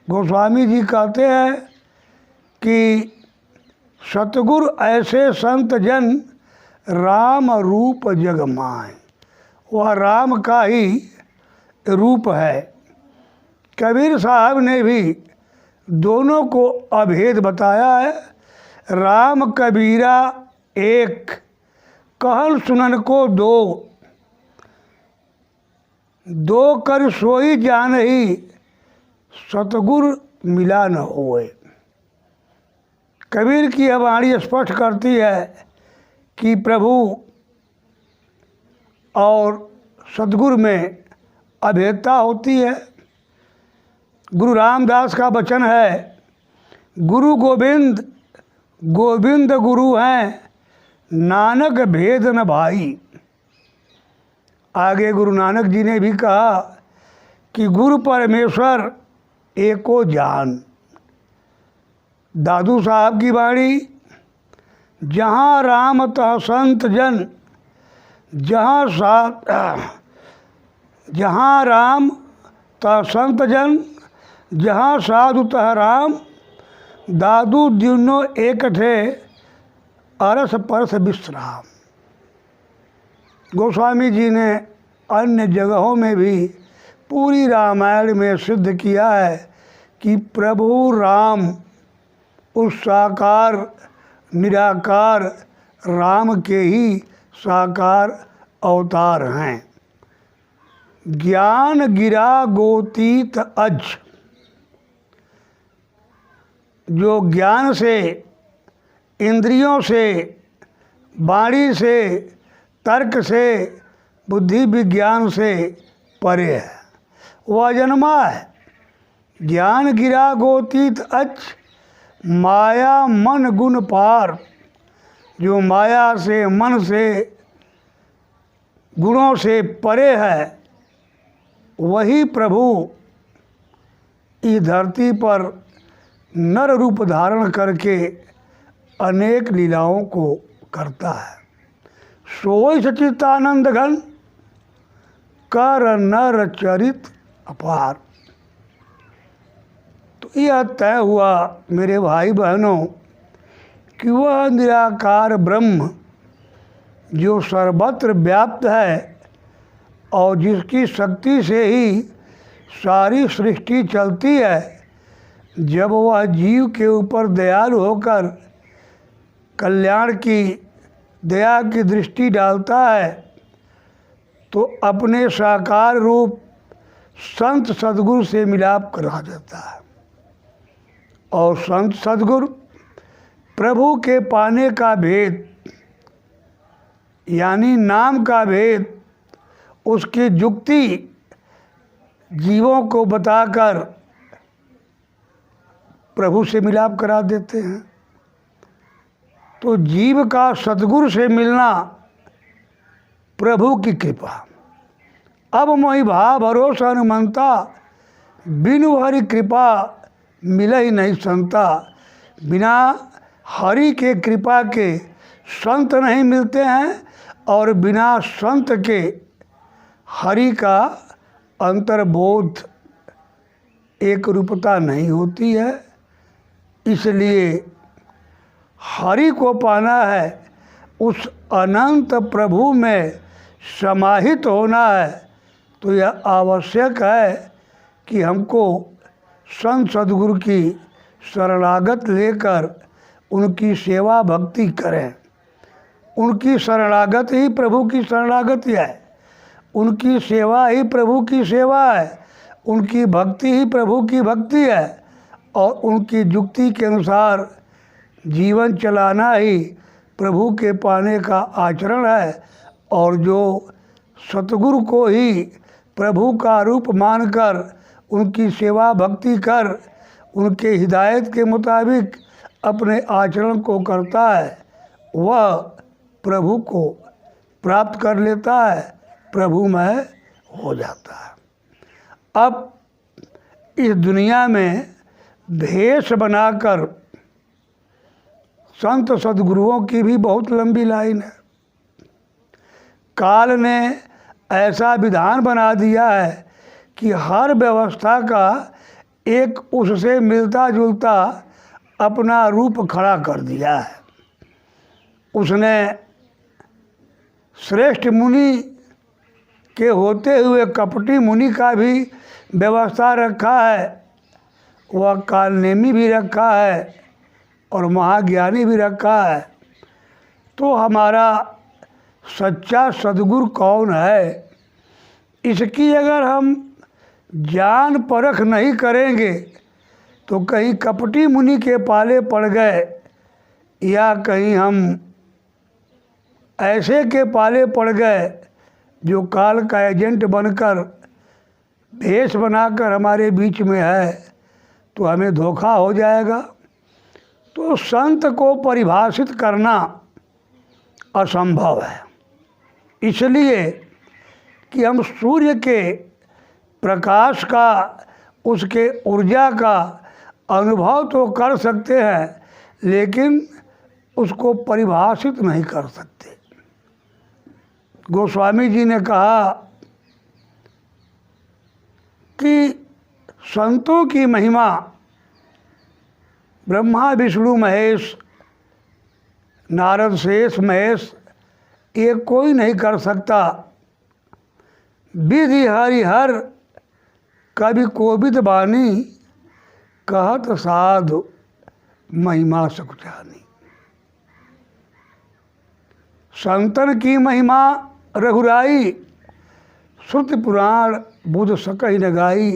गोस्वामी जी कहते हैं कि सतगुरु ऐसे संत जन राम रूप जग माय, वह राम का ही रूप है। कबीर साहब ने भी दोनों को अभेद बताया है। राम कबीरा एक, कहल सुनन को दो, दो कर सोई जान ही सतगुरु मिला न होए। कबीर की यह वाणी स्पष्ट करती है कि प्रभु और सद्गुरु में अभेदता होती है। गुरु रामदास का वचन है, गुरु गोविंद गोविंद गुरु हैं, नानक भेद न भाई। आगे गुरु नानक जी ने भी कहा कि गुरु परमेश्वर एको जान। दादू साहब की वाणी, जहाँ राम तह संत जन, जहाँ राम तह संत जन, जहाँ साधु तह राम, दादू दिनो एक थे अरस परस विश्राम। गोस्वामी जी ने अन्य जगहों में भी पूरी रामायण में सिद्ध किया है कि प्रभु राम उस साकार निराकार राम के ही साकार अवतार हैं। ज्ञान गिरा गोतीत अज, जो ज्ञान से इंद्रियों से, वाणी से, तर्क से, बुद्धि विज्ञान से परे है। वह अजन्मा है। ज्ञान गिरा गोतीत अच, माया मन गुण पार। जो माया से, मन से, गुणों से परे है, वही प्रभु इस धरती पर नर रूप धारण करके अनेक लीलाओं को करता है। सोई सचितानंद घन, कर नर चरित अपार। तो यह तय हुआ मेरे भाई बहनों कि वह निराकार ब्रह्म जो सर्वत्र व्याप्त है और जिसकी शक्ति से ही सारी सृष्टि चलती है, जब वह जीव के ऊपर दयालु होकर कल्याण की, दया की दृष्टि डालता है, तो अपने साकार रूप संत सद्गुरु से मिलाप करा देता है। और संत सद्गुरु प्रभु के पाने का भेद, यानी नाम का भेद, उसकी युक्ति जीवों को बताकर प्रभु से मिलाप करा देते हैं। तो जीव का सतगुरु से मिलना प्रभु की कृपा। अब मोहि भाव भरोसा अनुमंता, बिनु हरि कृपा मिले ही नहीं संता। बिना हरि के कृपा के संत नहीं मिलते हैं और बिना संत के हरि का अंतर्बोध, एक रूपता नहीं होती है। इसलिए हरि को पाना है, उस अनंत प्रभु में समाहित होना है, तो यह आवश्यक है कि हमको संत सद्गुरु की शरणागत लेकर उनकी सेवा भक्ति करें। उनकी शरणागत ही प्रभु की शरणागति है, उनकी सेवा ही प्रभु की सेवा है, उनकी भक्ति ही प्रभु की भक्ति है, और उनकी युक्ति के अनुसार जीवन चलाना ही प्रभु के पाने का आचरण है। और जो सतगुरु को ही प्रभु का रूप मानकर उनकी सेवा भक्ति कर उनके हिदायत के मुताबिक अपने आचरण को करता है, वह प्रभु को प्राप्त कर लेता है, प्रभुमय हो जाता है। अब इस दुनिया में भेष बनाकर संत सद्गुरुओं की भी बहुत लंबी लाइन है। काल ने ऐसा विधान बना दिया है कि हर व्यवस्था का एक उससे मिलता जुलता अपना रूप खड़ा कर दिया है। उसने श्रेष्ठ मुनि के होते हुए कपटी मुनि का भी व्यवस्था रखा है, वह कालनेमी भी रखा है और महाज्ञानी भी रखा है। तो हमारा सच्चा सद्गुरु कौन है, इसकी अगर हम जान परख नहीं करेंगे तो कहीं कपटी मुनि के पाले पड़ गए या कहीं हम ऐसे के पाले पड़ गए जो काल का एजेंट बनकर भेष बनाकर हमारे बीच में है, तो हमें धोखा हो जाएगा। तो संत को परिभाषित करना असंभव है, इसलिए कि हम सूर्य के प्रकाश का, उसके ऊर्जा का अनुभव तो कर सकते हैं, लेकिन उसको परिभाषित नहीं कर सकते। गोस्वामी जी ने कहा कि संतों की महिमा ब्रह्मा विष्णु महेश, नारद शेष महेश, ये कोई नहीं कर सकता। विधि हरिहर कवि कोविद बानी, कहत साधु महिमा सुख जानी। संतन की महिमा रघुराई, श्रुति पुराण बुध सकहि न गाई।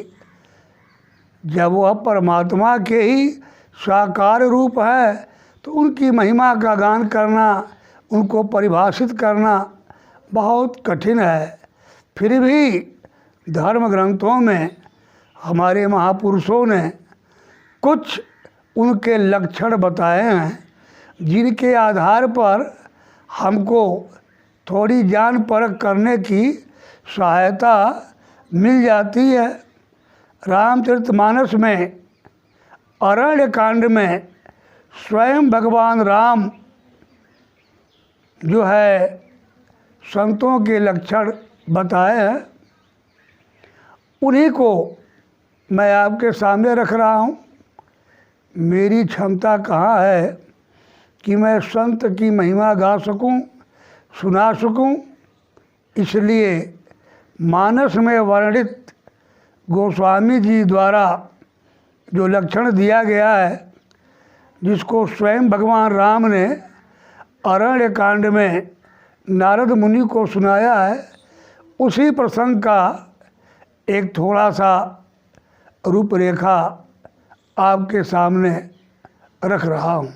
जब वह परमात्मा के ही साकार रूप है, तो उनकी महिमा का गान करना, उनको परिभाषित करना बहुत कठिन है। फिर भी धर्म ग्रंथों में हमारे महापुरुषों ने कुछ उनके लक्षण बताए हैं, जिनके आधार पर हमको थोड़ी जान परख करने की सहायता मिल जाती है। रामचरितमानस में अरण्य कांड में स्वयं भगवान राम जो है संतों के लक्षण बताए हैं, उन्हीं को मैं आपके सामने रख रहा हूँ। मेरी क्षमता कहाँ है कि मैं संत की महिमा गा सकूं, सुना सकूं, इसलिए मानस में वर्णित गोस्वामी जी द्वारा जो लक्षण दिया गया है, जिसको स्वयं भगवान राम ने अरण्य कांड में नारद मुनि को सुनाया है, उसी प्रसंग का एक थोड़ा सा रूपरेखा आपके सामने रख रहा हूँ।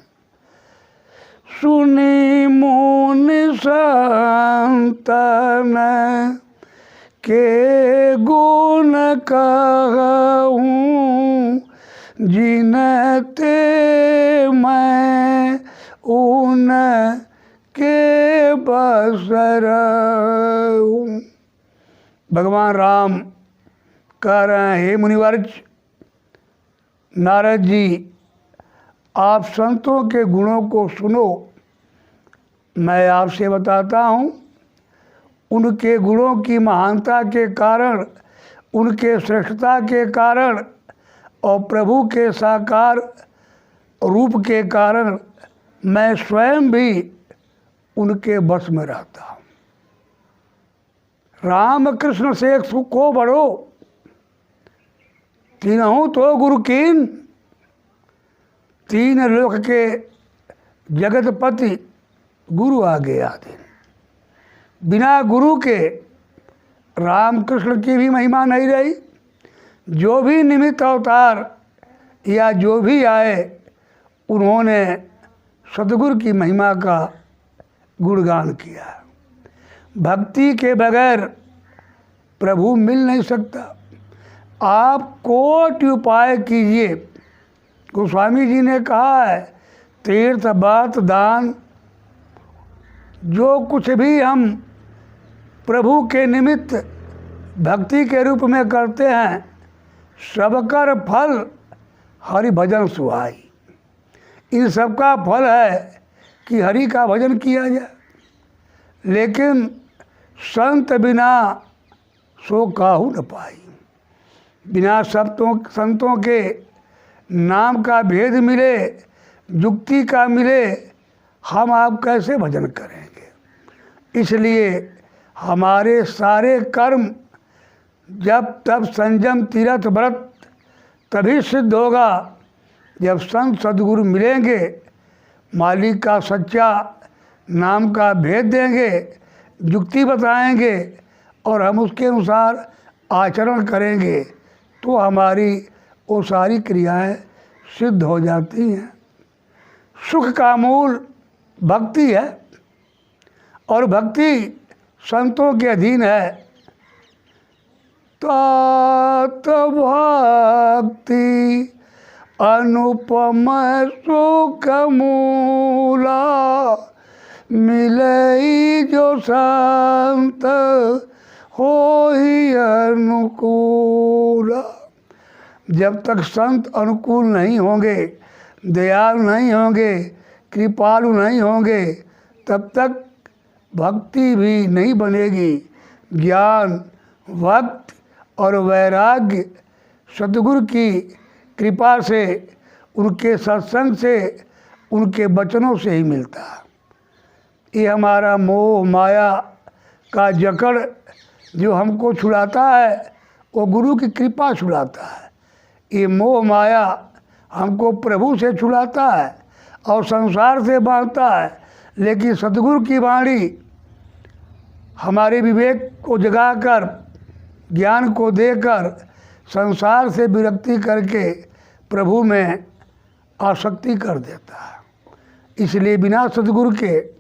सुनी मुनि संतन के गुण कहूँ, जिनते मैं उन के बसर हूँ। भगवान राम कह रहे हैं, हे मुनिवर्ज, नारद जी, आप संतों के गुणों को सुनो। मैं आपसे बताता हूँ, उनके गुणों की महानता के कारण, उनके श्रेष्ठता के कारण और प्रभु के साकार रूप के कारण मैं स्वयं भी उनके बस में रहता हूँ। राम कृष्ण से को बड़ो, तीनों तो गुरु कीन। तीन लोक के जगतपति गुरु आगे आते। बिना गुरु के रामकृष्ण की भी महिमा नहीं रही। जो भी निमित्त अवतार या जो भी आए, उन्होंने सतगुरु की महिमा का गुणगान किया। भक्ति के बगैर प्रभु मिल नहीं सकता। आप कोटि उपाय कीजिए। गोस्वामी जी ने कहा है, तीर्थ व्रत दान, जो कुछ भी हम प्रभु के निमित्त भक्ति के रूप में करते हैं, सबकर फल हरि भजन सुहाई। इन सब का फल है कि हरि का भजन किया जाए। लेकिन संत बिना सो काहू न पाई। बिना संतों के नाम का भेद मिले, युक्ति का मिले, हम आप कैसे भजन करेंगे। इसलिए हमारे सारे कर्म जब तब संयम तीर्थ व्रत तभी सिद्ध होगा जब संत सद्गुरु मिलेंगे, मालिक का सच्चा नाम का भेद देंगे, युक्ति बताएंगे और हम उसके अनुसार आचरण करेंगे, तो हमारी वो सारी क्रियाएं सिद्ध हो जाती हैं। सुख का मूल भक्ति है और भक्ति संतों के अधीन है। तात भक्ति अनुपम सुख मूला, मिले जो संत हो ही अनुकूला। जब तक संत अनुकूल नहीं होंगे, दयालु नहीं होंगे, कृपालु नहीं होंगे, तब तक भक्ति भी नहीं बनेगी। ज्ञान, भक्ति और वैराग्य सतगुरु की कृपा से, उनके सत्संग से, उनके वचनों से ही मिलता है। ये हमारा मोह माया का जकड़ जो हमको छुड़ाता है, वो गुरु की कृपा छुड़ाता है। ये मोह माया हमको प्रभु से छुड़ाता है और संसार से बांधता है। लेकिन सतगुरु की वाणी हमारे विवेक को जगाकर, ज्ञान को देकर, संसार से विरक्ति करके प्रभु में आसक्ति कर देता है। इसलिए बिना सदगुरु के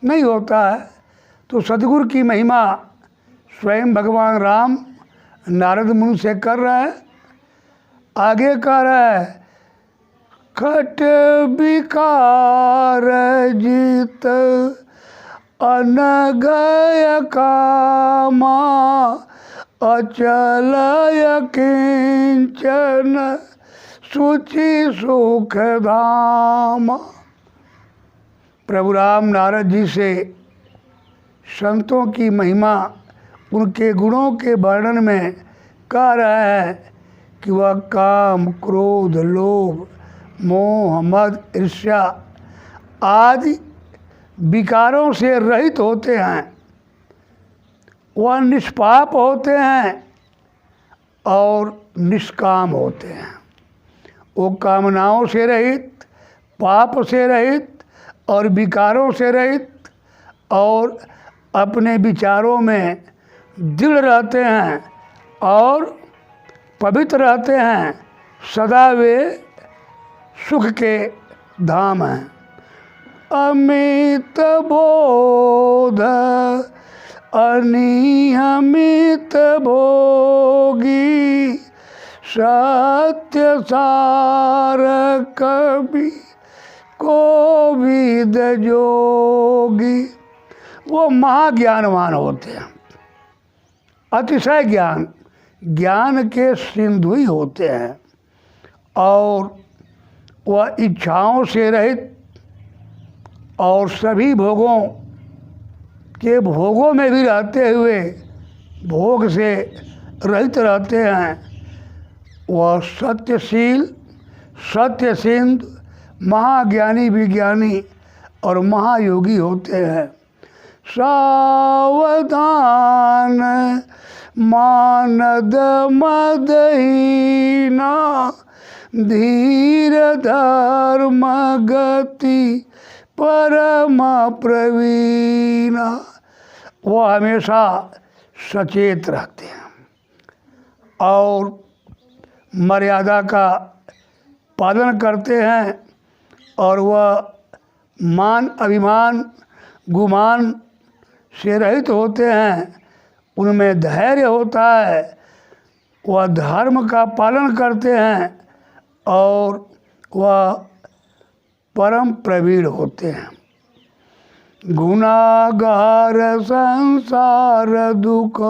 नहीं होता है। तो सदगुरु की महिमा स्वयं भगवान राम नारद मुनि से कर रहा है। आगे कह रहा है, खट विकार जीत अनगय कामा अचल किंचन सुचि सुख धाम। प्रभु राम नारद जी से संतों की महिमा, उनके गुणों के वर्णन में कह रहा है कि वह काम, क्रोध, लोभ, मोह, मद, ईर्ष्या आदि विकारों से रहित होते हैं। वह निष्पाप होते हैं और निष्काम होते हैं। वो कामनाओं से रहित, पाप से रहित और विकारों से रहित और अपने विचारों में दृढ़ रहते हैं और पवित्र रहते हैं। सदा वे सुख के धाम हैं। अमित बोध अनियमित भोगी सत्य सार कवि कोविद जोगी। वो महाज्ञानवान होते हैं, अतिशय ज्ञान के सिंधु ही होते हैं और वह इच्छाओं से रहित और सभी भोगों में भी रहते हुए भोग से रहित रहते हैं। वह सत्यशील, सत्यसिंधु, महाज्ञानी, विज्ञानी और महायोगी होते हैं। सावधान मानद मदहीना धीर धर्म गति परम प्रवीणा। वो हमेशा सचेत रहते हैं और मर्यादा का पालन करते हैं और वह मान, अभिमान, गुमान से रहित होते हैं। उनमें धैर्य होता है। वह धर्म का पालन करते हैं और वह परम प्रवीण होते हैं। गुनागार संसार दुख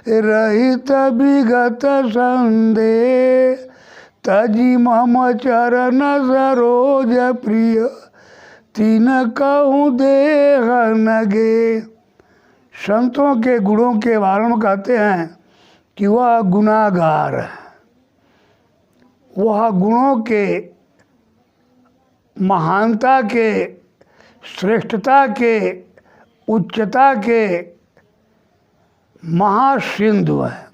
रहित विगत संदेह तजी मम चरण सरोज प्रिय तीन कहूँ देह नगे। संतों के गुणों के बारे में कहते हैं कि वह गुनाहगार है। वह गुणों के महानता के, श्रेष्ठता के, उच्चता के महासिंधु है।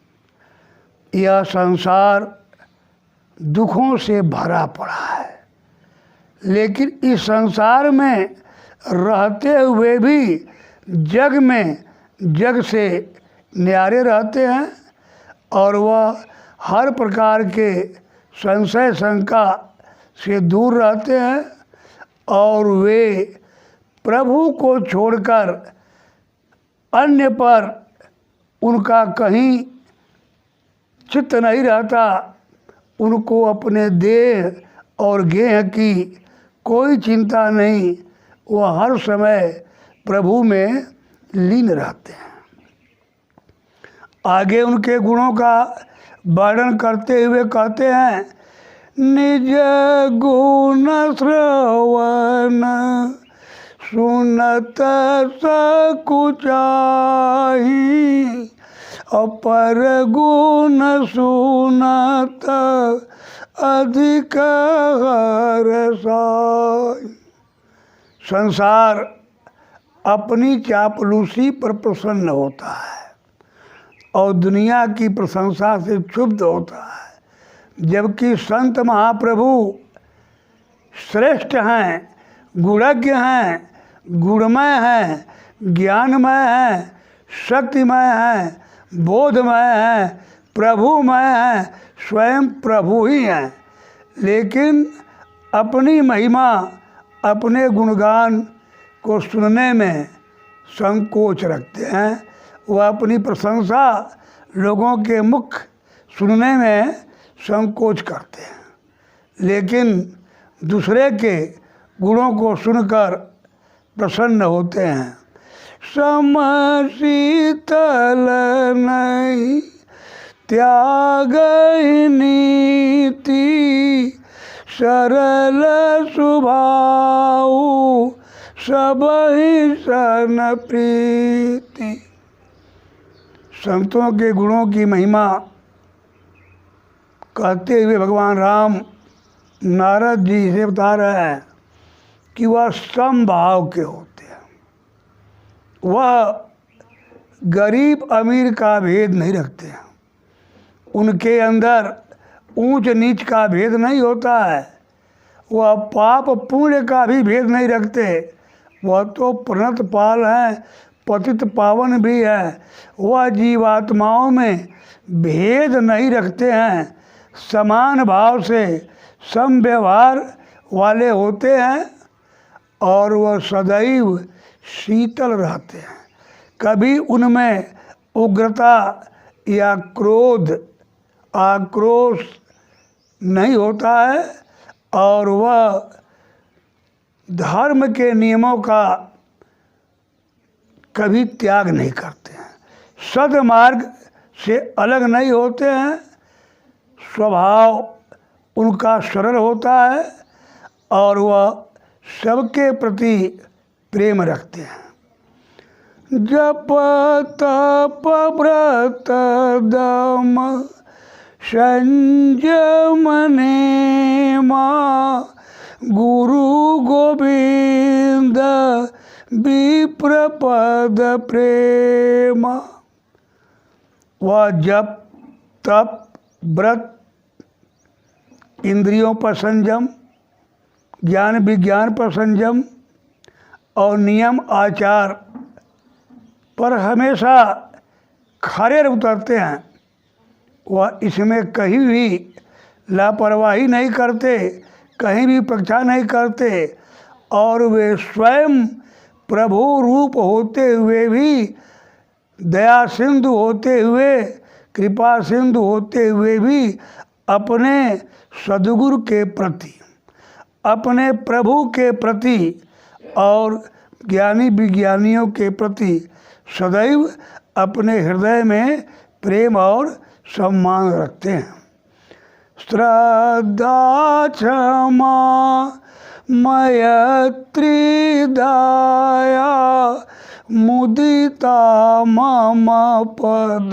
यह संसार दुखों से भरा पड़ा है, लेकिन इस संसार में रहते हुए भी जग से न्यारे रहते हैं और वह हर प्रकार के संशय शंका से दूर रहते हैं और वे प्रभु को छोड़कर अन्य पर उनका कहीं चित्त नहीं रहता। उनको अपने देह और गेह की कोई चिंता नहीं। वह हर समय प्रभु में लीन रहते हैं। आगे उनके गुणों का वर्णन करते हुए कहते हैं, निज गुण श्रवण सुनत सकुचाही अपर गुण सुनत अधिक हर्षाई। संसार अपनी चापलूसी पर प्रसन्न होता है और दुनिया की प्रशंसा से क्षुब्ध होता है, जबकि संत महाप्रभु श्रेष्ठ हैं, गुणज्ञ हैं, गुणमय हैं, ज्ञानमय हैं, शक्तिमय हैं, बोधमय हैं, प्रभुमय हैं, स्वयं प्रभु ही हैं। लेकिन अपनी महिमा अपने गुणगान को सुनने में संकोच रखते हैं। वह अपनी प्रशंसा लोगों के मुख सुनने में संकोच करते हैं, लेकिन दूसरे के गुणों को सुनकर प्रसन्न होते हैं। सम शीतल नहीं त्याग नीति, सरल स्वभाव सबहि सन प्रीति। संतों के गुणों की महिमा कहते हुए भगवान राम नारद जी से बता रहे हैं कि वह समभाव के होते हैं। वह गरीब अमीर का भेद नहीं रखते हैं। उनके अंदर ऊंच नीच का भेद नहीं होता है। वह पाप पुण्य का भी भेद नहीं रखते। वह तो प्रणत पाल हैं, पतित पावन भी है। वह जीवात्माओं में भेद नहीं रखते हैं। समान भाव से सम व्यवहार वाले होते हैं और वह सदैव शीतल रहते हैं। कभी उनमें उग्रता या क्रोध आक्रोश नहीं होता है और वह धर्म के नियमों का कभी त्याग नहीं करते हैं। सद्मार्ग से अलग नहीं होते हैं। स्वभाव उनका सरल होता है और वह सबके प्रति प्रेम रखते हैं। जप तप व्रत दम संयम नेमा, गुरु गोविंद विप्र पद प्रेम। वह जप तप व्रत, इंद्रियों पर संयम, ज्ञान विज्ञान पर संयम और नियम आचार पर हमेशा खरे उतरते हैं। वह इसमें कहीं भी लापरवाही नहीं करते, कहीं भी परीक्षा नहीं करते और वे स्वयं प्रभु रूप होते हुए भी, दया सिंधु होते हुए, कृपा सिंधु होते हुए भी अपने सद्गुरु के प्रति, अपने प्रभु के प्रति और ज्ञानी विज्ञानियों के प्रति सदैव अपने हृदय में प्रेम और सम्मान रखते हैं। श्रद्धा क्षमा मैत्री दया मुदिता मम पद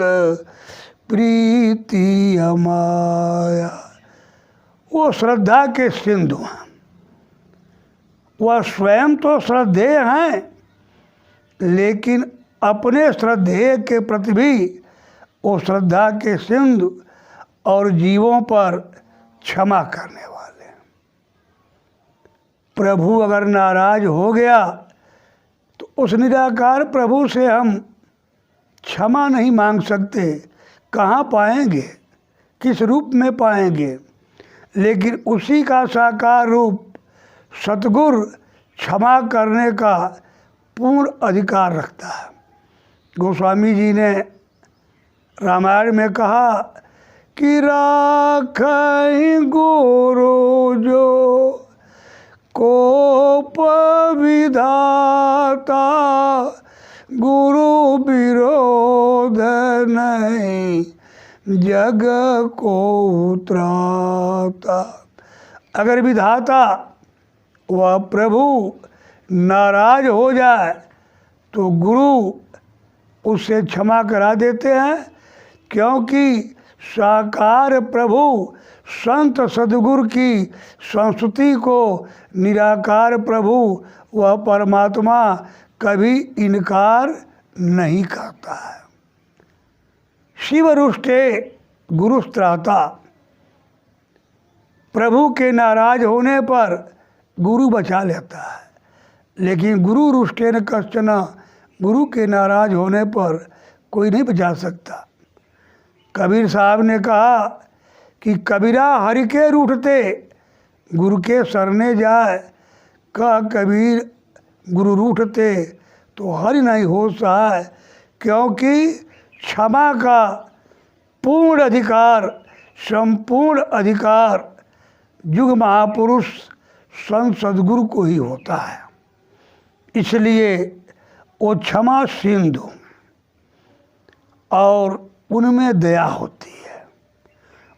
प्रीति अमाया। वो श्रद्धा के सिंधु हैं। वह स्वयं तो श्रद्धेय हैं, लेकिन अपने श्रद्धेय के प्रति भी वो श्रद्धा के सिंधु और जीवों पर क्षमा करने वाले। प्रभु अगर नाराज हो गया तो उस निराकार प्रभु से हम क्षमा नहीं मांग सकते। कहाँ पाएंगे, किस रूप में पाएंगे? लेकिन उसी का साकार रूप सतगुरु क्षमा करने का पूर्ण अधिकार रखता है। गोस्वामी जी ने रामायण में कहा कि राखहि गुरु जो कोप विधाता, गुरु विरोध नहीं जग को त्राता। अगर विधाता वह प्रभु नाराज हो जाए तो गुरु उससे क्षमा करा देते हैं, क्योंकि साकार प्रभु संत सद्गुरु की संस्तुति को निराकार प्रभु वह परमात्मा कभी इनकार नहीं करता है। शिव रुष्टे गुरु त्राता। प्रभु के नाराज होने पर गुरु बचा लेता है, लेकिन गुरु रुष्टे न कश्चन, गुरु के नाराज होने पर कोई नहीं बचा सकता। कबीर साहब ने कहा कि कबीरा हरि के रूठते, गुरु के सरने जाए, कह कबीर गुरु रूठते तो हरि नहीं हो सहाय, क्योंकि क्षमा का पूर्ण अधिकार, संपूर्ण अधिकार युग महापुरुष संत सद्गुरु को ही होता है। इसलिए वो क्षमा सिंधु और उनमें दया होती है।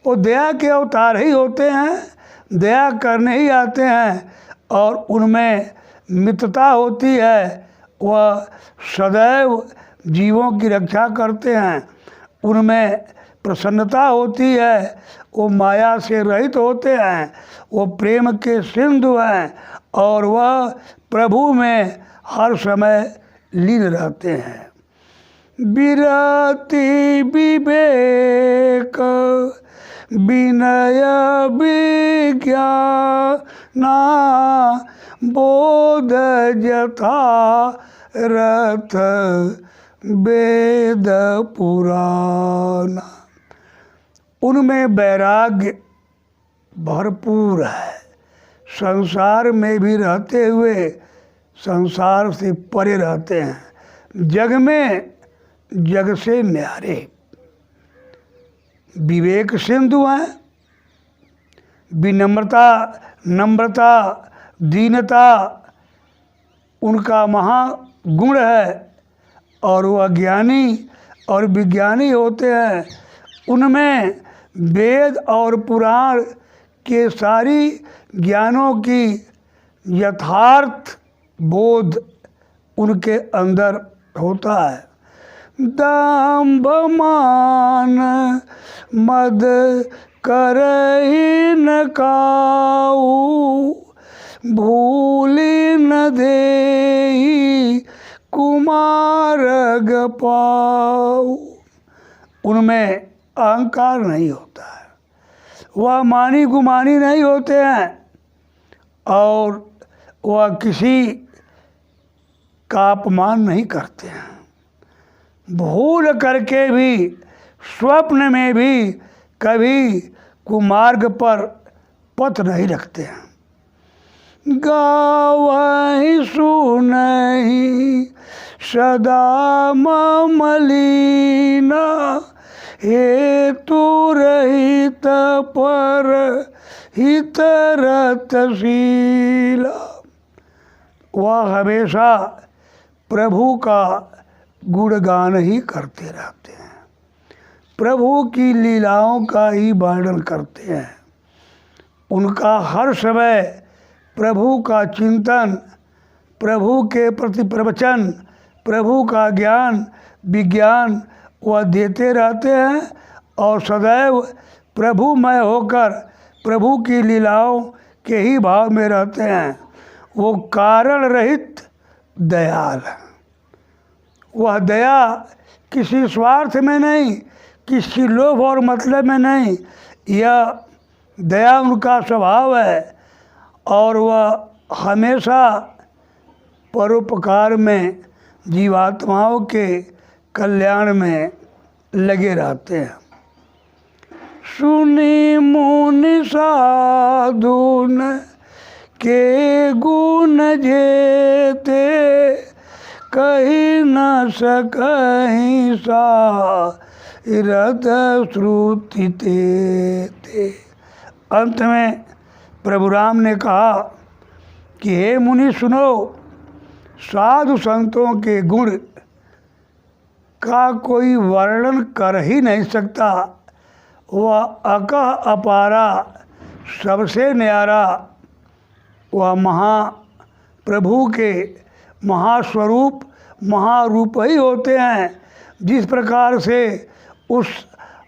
वो दया के अवतार ही होते हैं, दया करने ही आते हैं, और उनमें मित्रता होती है। वह सदैव जीवों की रक्षा करते हैं। उनमें प्रसन्नता होती है, वो माया से रहित होते हैं, वो प्रेम के सिंधु हैं, और वह प्रभु में हर समय लीन रहते हैं। विरति विवेक विनय विज्ञाना बोध यथारथ वेद पुराण। उनमें वैराग्य भरपूर है। संसार में भी रहते हुए संसार से परे रहते हैं। जग में जग से न्यारे। विवेक सिंधु हैं। विनम्रता, नम्रता, दीनता उनका महागुण है, और वह ज्ञानी और विज्ञानी होते हैं। उनमें वेद और पुराण के सारी ज्ञानों की यथार्थ बोध उनके अंदर होता है। दंभ मान मद करहि न काऊ, भूलि न देहि कुमारग पाऊ। उनमें अहंकार नहीं होता है। वह मानी गुमानी नहीं होते हैं, और वह किसी का अपमान नहीं करते हैं। भूल करके भी, स्वप्न में भी कभी कुमार्ग पर पथ नहीं रखते हैं। गावहि सुनहि सदा मलिना, हेतु रहित पर हित रतशीला। वह हमेशा प्रभु का गुणगान ही करते रहते हैं, प्रभु की लीलाओं का ही वर्णन करते हैं। उनका हर समय प्रभु का चिंतन, प्रभु के प्रति प्रवचन, प्रभु का ज्ञान विज्ञान वह देते रहते हैं, और सदैव प्रभुमय होकर प्रभु की लीलाओं के ही भाव में रहते हैं। वो कारण रहित दयाल है। वह दया किसी स्वार्थ में नहीं, किसी लोभ और मतलब में नहीं, यह दया उनका स्वभाव है, और वह हमेशा परोपकार में, जीवात्माओं के कल्याण में लगे रहते हैं। सुनी मुनि साधुन के गुण जेते, कही न सकहि सारद श्रुति ते। अंत में प्रभु राम ने कहा कि हे मुनि सुनो, साधु संतों के गुण का कोई वर्णन कर ही नहीं सकता। वह अकह अपारा, सबसे न्यारा, वह महाप्रभु के महास्वरूप महारूप ही होते हैं। जिस प्रकार से उस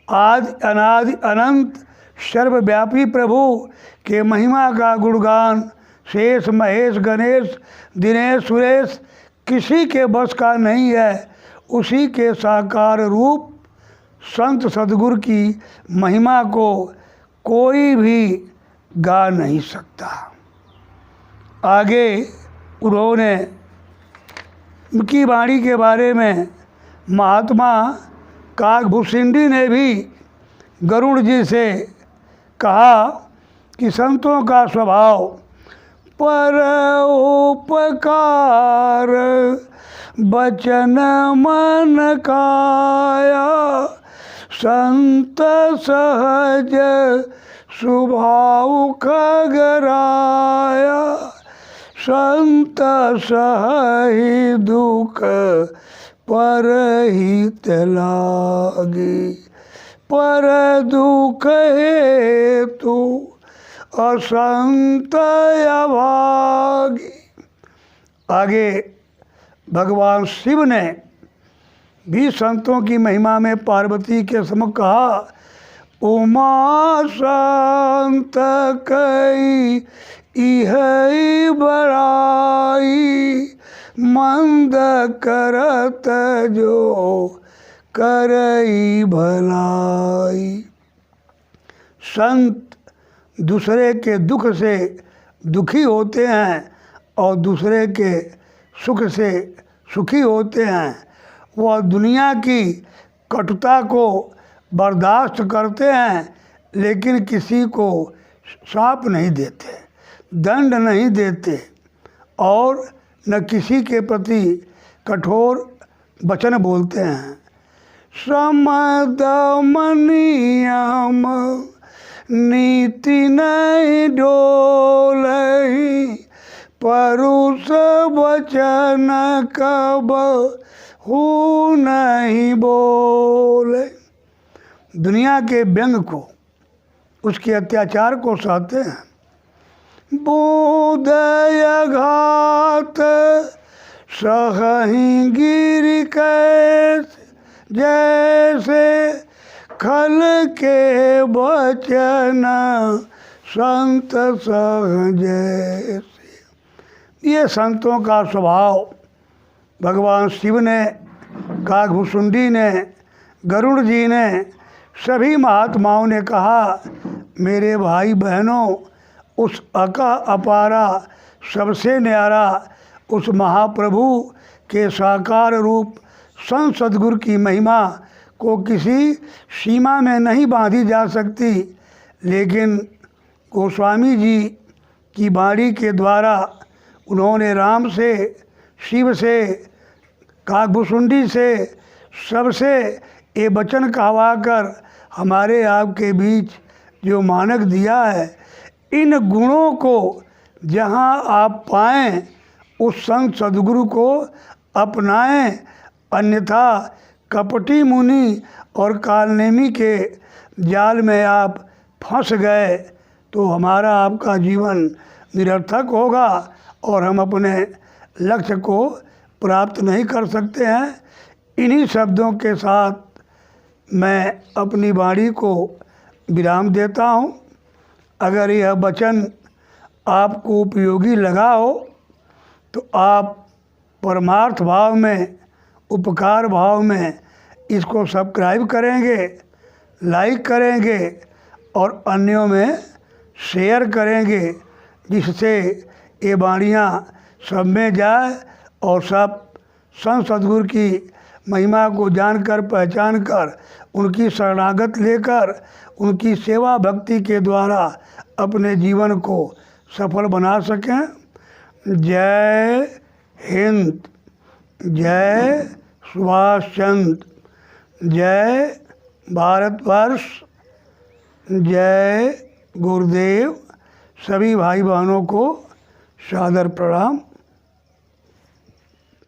आदि अनादि अनंत सर्वव्यापी प्रभु के महिमा का गुणगान शेष महेश गणेश दिनेश सुरेश किसी के बस का नहीं है, उसी के साकार रूप संत सद्गुरु की महिमा को कोई भी गा नहीं सकता। आगे उन्होंने उनकी वाणी के बारे में महात्मा काकभूषिंडी ने भी गरुड़ जी से कहा कि संतों का स्वभाव पर उपकार बचन मन काया, संत सहज स्वभाव खगराया, संत सहि दुख परहित लागी, पर दुख हेतु असंत अभागी। आगे भगवान शिव ने भी संतों की महिमा में पार्वती के सम्मुख कहा, उमा संत कई इह बड़ाई, मंद करत जो करई भलाई। संत दूसरे के दुख से दुखी होते हैं और दूसरे के सुख से सुखी होते हैं। वह दुनिया की कटुता को बर्दाश्त करते हैं, लेकिन किसी को श्राप नहीं देते, दंड नहीं देते और न किसी के प्रति कठोर वचन बोलते हैं। सम दम नियम नीति नहीं डोलहि, परुष वचन कब हु नहीं बोले। दुनिया के व्यंग को, उसके अत्याचार को सहते हैं। बोधय घात सहहि गिर कैसे, जैसे खल के वचन संत सह जैसे। ये संतों का स्वभाव भगवान शिव ने, काकभुसुंडी ने, गरुड़ जी ने, सभी महात्माओं ने कहा, मेरे भाई बहनों, उस अका अपारा सबसे न्यारा उस महाप्रभु के साकार रूप संत सद्गुरु की महिमा को किसी सीमा में नहीं बांधी जा सकती। लेकिन गोस्वामी जी की वाणी के द्वारा उन्होंने राम से, शिव से, काकभुसुंडी से, सबसे ये वचन कहवाकर हमारे आपके बीच जो मानक दिया है, इन गुणों को जहाँ आप पाएं उस संत सद्गुरु को अपनाएं, अन्यथा कपटी मुनि और कालनेमी के जाल में आप फंस गए तो हमारा आपका जीवन निरर्थक होगा और हम अपने लक्ष्य को प्राप्त नहीं कर सकते हैं। इन्हीं शब्दों के साथ मैं अपनी वाणी को विराम देता हूँ। अगर यह वचन आपको उपयोगी लगा हो तो आप परमार्थ भाव में, उपकार भाव में इसको सब्सक्राइब करेंगे, लाइक करेंगे और अन्यों में शेयर करेंगे, जिससे ये वाणियाँ सब में जाए और सब संत सद्गुरु की महिमा को जानकर, पहचान कर, उनकी शरणागत लेकर, उनकी सेवा भक्ति के द्वारा अपने जीवन को सफल बना सकें। जय हिंद, जय सुभाष चंद्र, जय भारतवर्ष, जय गुरुदेव। सभी भाई बहनों को सादर प्रणाम।